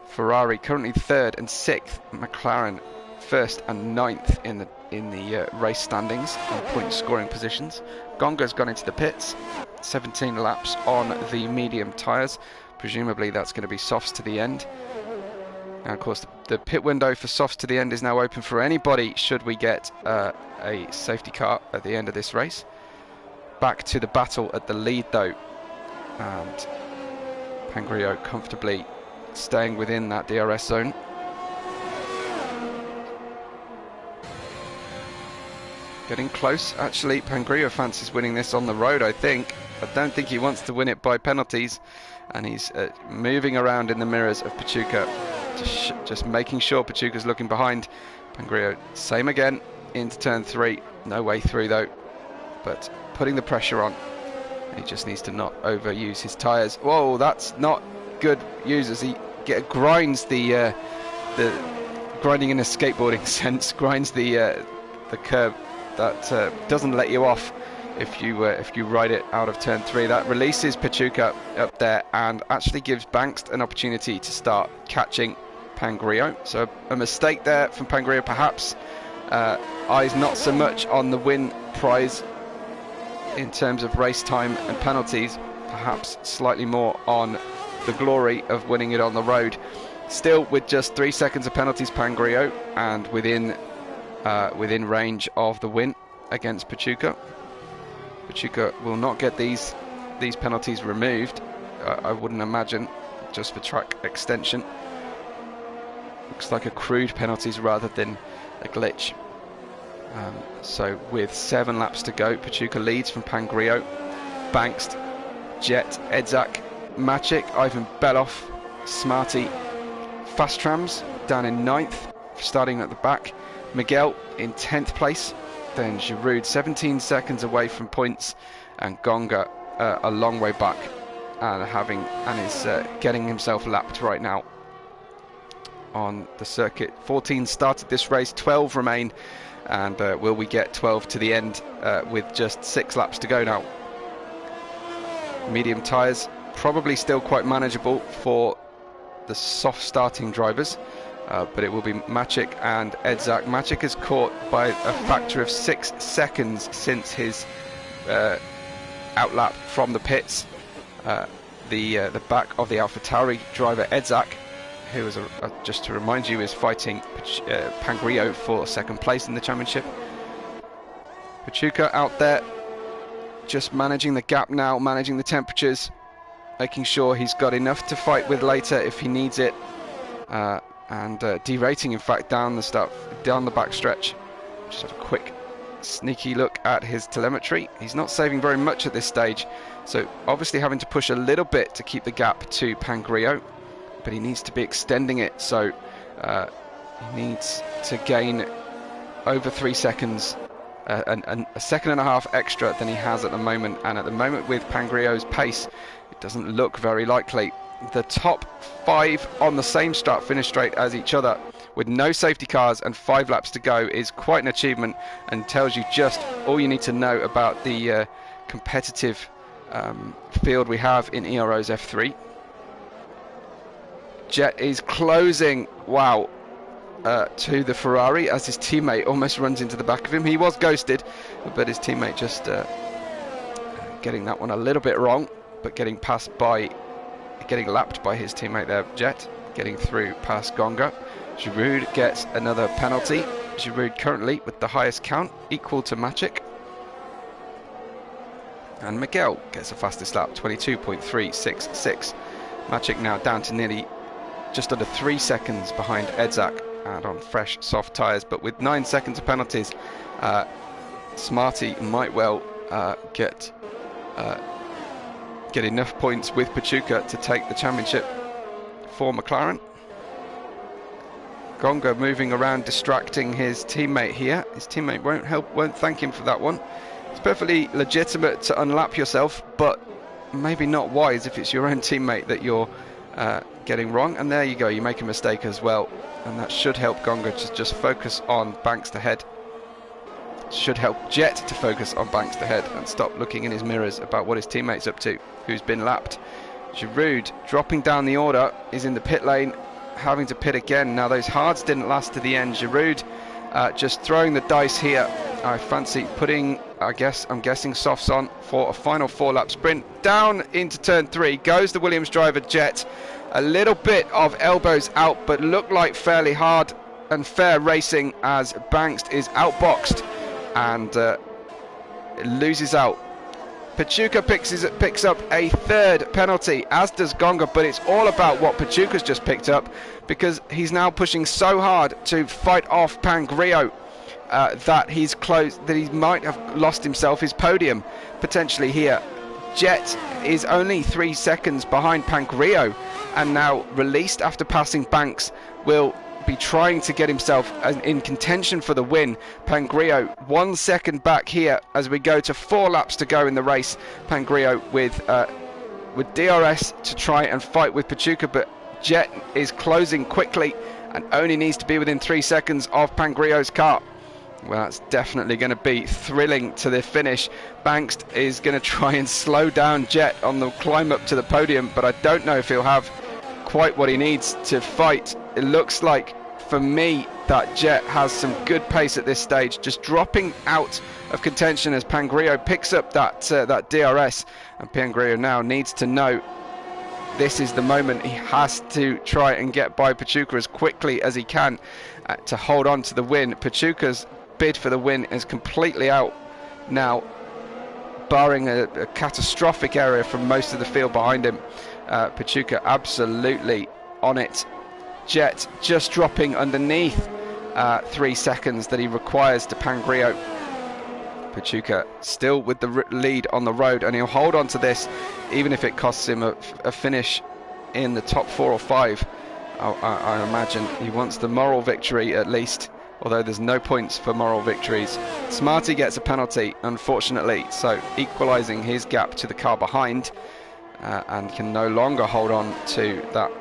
Ferrari currently 3rd and 6th, McLaren 1st and 9th in the race standings and point scoring positions. Gonga's gone into the pits, 17 laps on the medium tyres. Presumably that's going to be softs to the end. And of course the pit window for softs to the end is now open for anybody should we get a safety car at the end of this race. Back to the battle at the lead though, and Pangrio comfortably staying within that DRS zone. Getting close. Actually, Pangrio fancies winning this on the road, I think. I don't think he wants to win it by penalties, and he's moving around in the mirrors of Pachuca, just making sure Pachuca's looking behind. Pangrio, same again, into turn 3. No way through though, but putting the pressure on. He just needs to not overuse his tyres. Whoa, that's not good use as he grinds the grinding in a skateboarding sense, grinds the curb that doesn't let you off if you ride it out of turn 3. That releases Pachuca up there and actually gives Banks an opportunity to start catching Pangrio. So a mistake there from Pangrio perhaps. Eyes not so much on the win prize in terms of race time and penalties, perhaps slightly more on the glory of winning it on the road. Still with just 3 seconds of penalties, Pangrio, and within range of the win against Pachuca. Pachuca will not get these penalties removed, I wouldn't imagine, just for track extension. Looks like accrued penalties rather than a glitch. So with 7 laps to go, Pachuca leads from Pangrio, Banks, Jet, Edzak, Maciek, Ivan Beloff, Smarty, Fast Trams down in 9th, starting at the back. Miguel in 10th place, then Giroud 17 seconds away from points, and Gonga a long way back, and is getting himself lapped right now on the circuit. 14 started this race, 12 remain, and will we get 12 to the end with just 6 laps to go now? Medium tyres probably still quite manageable for the soft starting drivers, but it will be Maciek and Edzak. Maciek is caught by a factor of 6 seconds since his outlap from the pits. The back of the AlphaTauri driver Edzak, who is just to remind you, is fighting Pangrio for 2nd place in the championship. Pachuca out there just managing the gap now, managing the temperatures, making sure he's got enough to fight with later if he needs it, and derating in fact down the back stretch. Just have a quick sneaky look at his telemetry. He's not saving very much at this stage, so obviously having to push a little bit to keep the gap to Pangrio, but he needs to be extending it, so he needs to gain over 3 seconds, and a second and a half extra than he has at the moment. And at the moment, with Pangrio's pace, it doesn't look very likely. The top 5 on the same start finish straight as each other with no safety cars and 5 laps to go is quite an achievement, and tells you just all you need to know about the competitive field we have in Ero's F3. Jet is closing, wow, to the Ferrari as his teammate almost runs into the back of him. He was ghosted, but his teammate just getting that one a little bit wrong, but getting lapped by his teammate there, Jet, getting through past Gonga. Giroud gets another penalty. Giroud currently with the highest count, equal to Maciek. And Miguel gets the fastest lap, 22.366. Maciek now down to nearly just under 3 seconds behind Edzak, and on fresh soft tyres, but with 9 seconds of penalties, Smarty might well get enough points with Pachuca to take the championship for McLaren. Gonga moving around, distracting his teammate here. His teammate won't thank him for that one. It's perfectly legitimate to unlap yourself, but maybe not wise if it's your own teammate that you're getting wrong. And there you go, you make a mistake as well, and that should help Gonga to just focus on Banks to head. Should help Jet to focus on Banks to head and stop looking in his mirrors about what his teammate's up to, who's been lapped. Giroud dropping down the order, is in the pit lane, having to pit again. Now those hards didn't last to the end. Giroud just throwing the dice here. I fancy putting, I'm guessing softs on for a final 4-lap sprint. Down into turn 3 goes the Williams driver Jet. A little bit of elbows out, but looked like fairly hard and fair racing as Banks is outboxed and loses out. Pachuca picks up a 3rd penalty, as does Gonga, but it's all about what Pachuca's just picked up, because he's now pushing so hard to fight off Pangrio that he might have lost himself his podium potentially here. Jet is only 3 seconds behind Pangrio, and now released after passing Banks, will be trying to get himself in contention for the win. Pangrio 1 second back here as we go to 4 laps to go in the race. Pangrio with DRS to try and fight with Pachuca, but Jet is closing quickly and only needs to be within 3 seconds of Pangrio's car. Well, that's definitely going to be thrilling to the finish. Banks is going to try and slow down Jet on the climb up to the podium, but I don't know if he'll have quite what he needs to fight. It looks like, for me, that Jet has some good pace at this stage, just dropping out of contention as Pangrio picks up that DRS, and Pangrio now needs to know this is the moment. He has to try and get by Pachuca as quickly as he can to hold on to the win. Pachuca's bid for the win is completely out now, barring a catastrophic error from most of the field behind him. Pachuca absolutely on it. Jet just dropping underneath 3 seconds that he requires to Pangrio. Pachuca still with the lead on the road, and he'll hold on to this even if it costs him a finish in the top 4 or 5. I imagine he wants the moral victory at least, although there's no points for moral victories. Smarty gets a penalty, unfortunately, so equalising his gap to the car behind, and can no longer hold on to that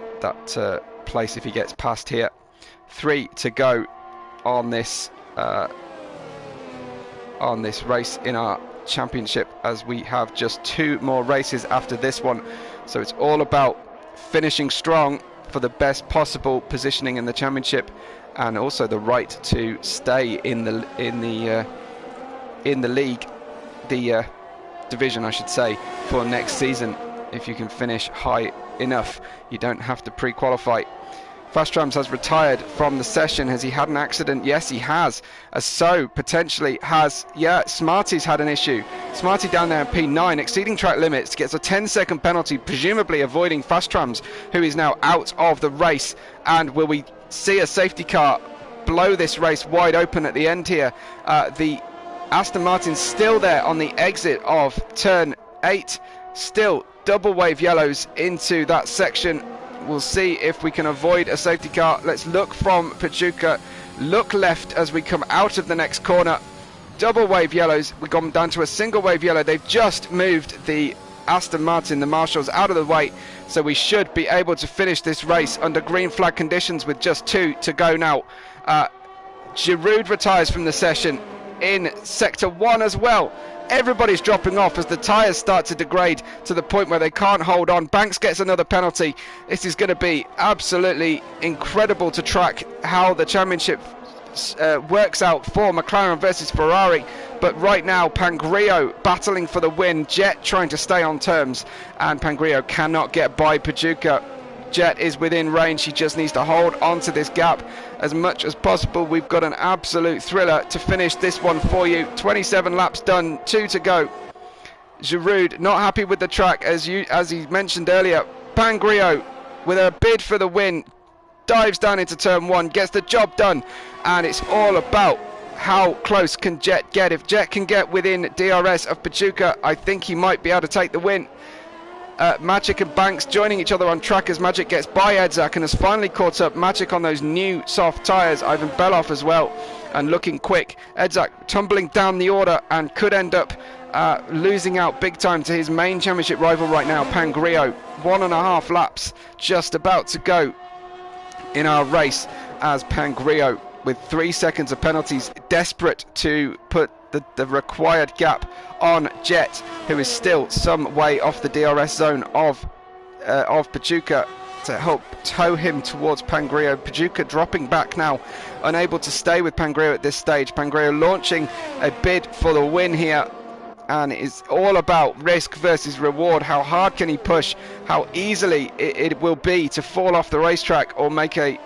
place if he gets past here. 3 to go on this race in our championship, as we have just 2 more races after this one. So it's all about finishing strong for the best possible positioning in the championship, and also the right to stay in the league, the division I should say, for next season. If you can finish high enough, you don't have to pre-qualify. Fast Trams has retired from the session. Has he had an accident? Yes, he has. So potentially has, Smarty's had an issue. Smarty down there in P9, exceeding track limits, gets a 10-second penalty, presumably avoiding Fast Trams, who is now out of the race. And will we see a safety car blow this race wide open at the end here? The Aston Martin's still there on the exit of turn 8. Still double wave yellows into that section. We'll see if we can avoid a safety car. Let's look from Pachuca. Look left as we come out of the next corner. Double wave yellows. We've gone down to a single wave yellow. They've just moved the Aston Martin, the Marshals, out of the way. So we should be able to finish this race under green flag conditions with just 2 to go now. Giroud retires from the session in Sector 1 as well. Everybody's dropping off as the tyres start to degrade to the point where they can't hold on. Banks gets another penalty. This is going to be absolutely incredible to track how the championship works out for McLaren versus Ferrari. But right now, Pangrio battling for the win. Jet trying to stay on terms, and Pangrio cannot get by Pachuca. Jet is within range. He just needs to hold on to this gap as much as possible. We've got an absolute thriller to finish this one for you. 27 laps done, 2 to go. Giroud not happy with the track, as he mentioned earlier. Pangrio with a bid for the win, dives down into turn 1, gets the job done, and it's all about how close can Jet get. If Jet can get within DRS of Pachuca, I think he might be able to take the win. Magic and Banks joining each other on track as Magic gets by Edzak and has finally caught up. Magic on those new soft tyres. Ivan Belov as well, and looking quick. Edzak tumbling down the order and could end up losing out big time to his main championship rival right now, Pangrio. 1.5 laps just about to go in our race as Pangrio, with 3 seconds of penalties, desperate to put the required gap on Jet, who is still some way off the DRS zone of Pachuca, to help tow him towards Pangrio. Pachuca dropping back now, unable to stay with Pangrio at this stage. Pangrio launching a bid for the win here, and it's all about risk versus reward. How hard can he push? How easily it will be to fall off the racetrack or make an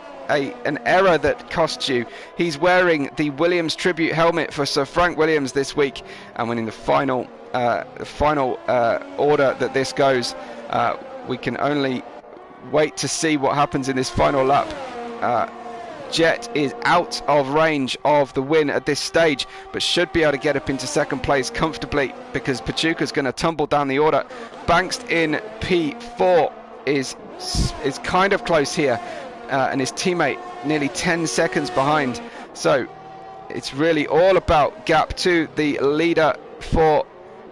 error that costs you. He's wearing the Williams tribute helmet for Sir Frank Williams this week, and when in the final order that this goes, we can only wait to see what happens in this final lap. Jet is out of range of the win at this stage, but should be able to get up into second place comfortably, because Pachuca's going to tumble down the order. Banks in P4 is kind of close here, and his teammate nearly 10 seconds behind. So it's really all about gap to the leader for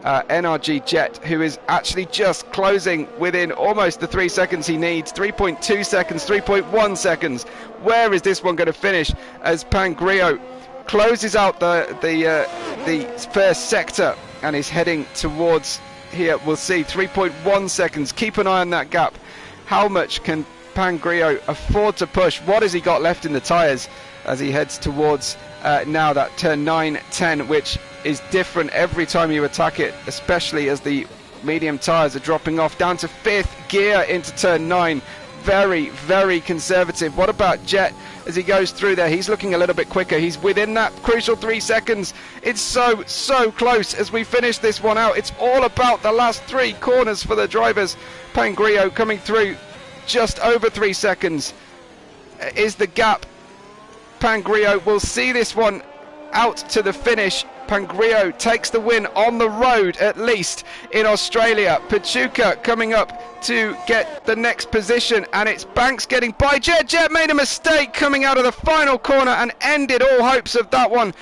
NRG Jet, who is actually just closing within almost the 3 seconds he needs. 3.2 seconds, 3.1 seconds. Where is this one going to finish as Pangrio closes out the first sector and is heading towards here? We'll see, 3.1 seconds. Keep an eye on that gap. How much can Pangrio afford to push? What has he got left in the tyres as he heads towards now that turn 9, 10, which is different every time you attack it, especially as the medium tyres are dropping off down to 5th gear into turn 9. Very, very conservative. What about Jet as he goes through there? He's looking a little bit quicker. He's within that crucial 3 seconds. It's so close as we finish this one out. It's all about the last 3 corners for the drivers. Pangrio coming through just over 3 seconds is the gap. Pangrio will see this one out to the finish. Pangrio takes the win on the road, at least in Australia. Pachuca coming up to get the next position, and it's Banks getting by Jet. Jet made a mistake coming out of the final corner and ended all hopes of that one.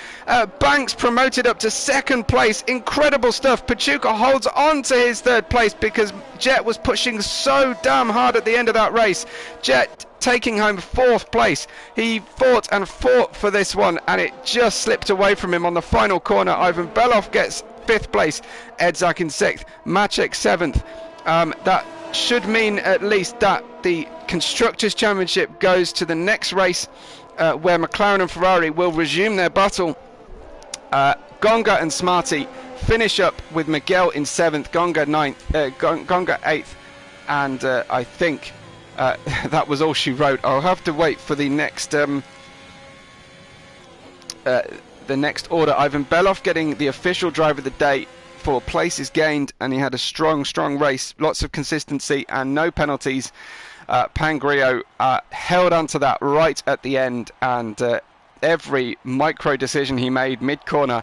Banks promoted up to second place. Incredible stuff. Pachuca holds on to his third place because Jet was pushing so damn hard at the end of that race. Jet taking home 4th place. He fought and fought for this one, and it just slipped away from him on the final corner. Ivan Belov gets 5th place, Edzak in 6th, Maciek 7th. That should mean at least that the Constructors' Championship goes to the next race, where McLaren and Ferrari will resume their battle. Gonga and Smarty finish up with Miguel in 7th, Gonga 8th, and I think that was all she wrote. I'll have to wait for the next order. Ivan Belov getting the official driver of the day for places gained, and he had a strong race, lots of consistency and no penalties. Pangrio held onto that right at the end, and every micro decision he made mid-corner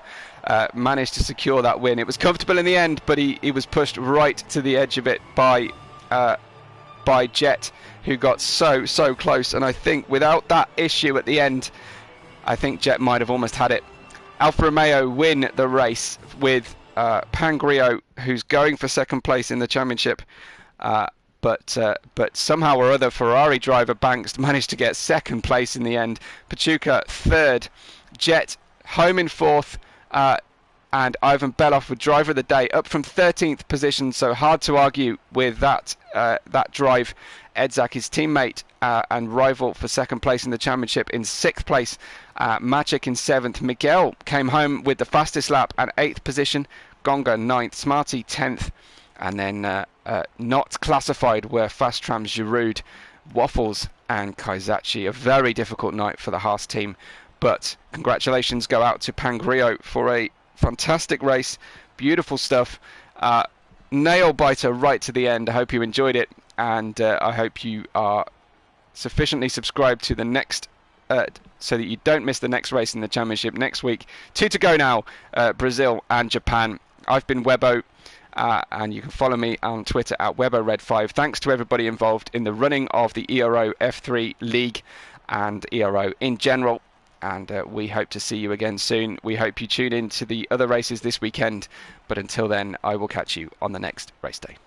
managed to secure that win. It was comfortable in the end, but he was pushed right to the edge of it by Jet, who got so close, and I think without that issue at the end, I think Jet might have almost had it. Alfa Romeo win the race with Pangrio, who's going for second place in the championship, but somehow or other Ferrari driver Banks managed to get second place in the end. Pachuca 3rd, Jet home in 4th, and Ivan Belov with driver of the day up from 13th position, so hard to argue with that drive. Edzak, his teammate and rival for second place in the championship, in 6th place. Maciek in 7th. Miguel came home with the fastest lap at 8th position. Gonga 9th. Smarty 10th. And then not classified were Fast Tram Giroud, Waffles and Kaizachi. A very difficult night for the Haas team. But congratulations go out to Pangrio for a fantastic race. Beautiful stuff. Nail biter right to the end. I hope you enjoyed it, and I hope you are sufficiently subscribed to the next so that you don't miss the next race in the championship next week. 2 to go now, Brazil and Japan. I've been Webbo, and you can follow me on Twitter at WebberRed5. Thanks to everybody involved in the running of the Ero F3 League and Ero in general. And we hope to see you again soon. We hope you tune in to the other races this weekend. But until then, I will catch you on the next race day.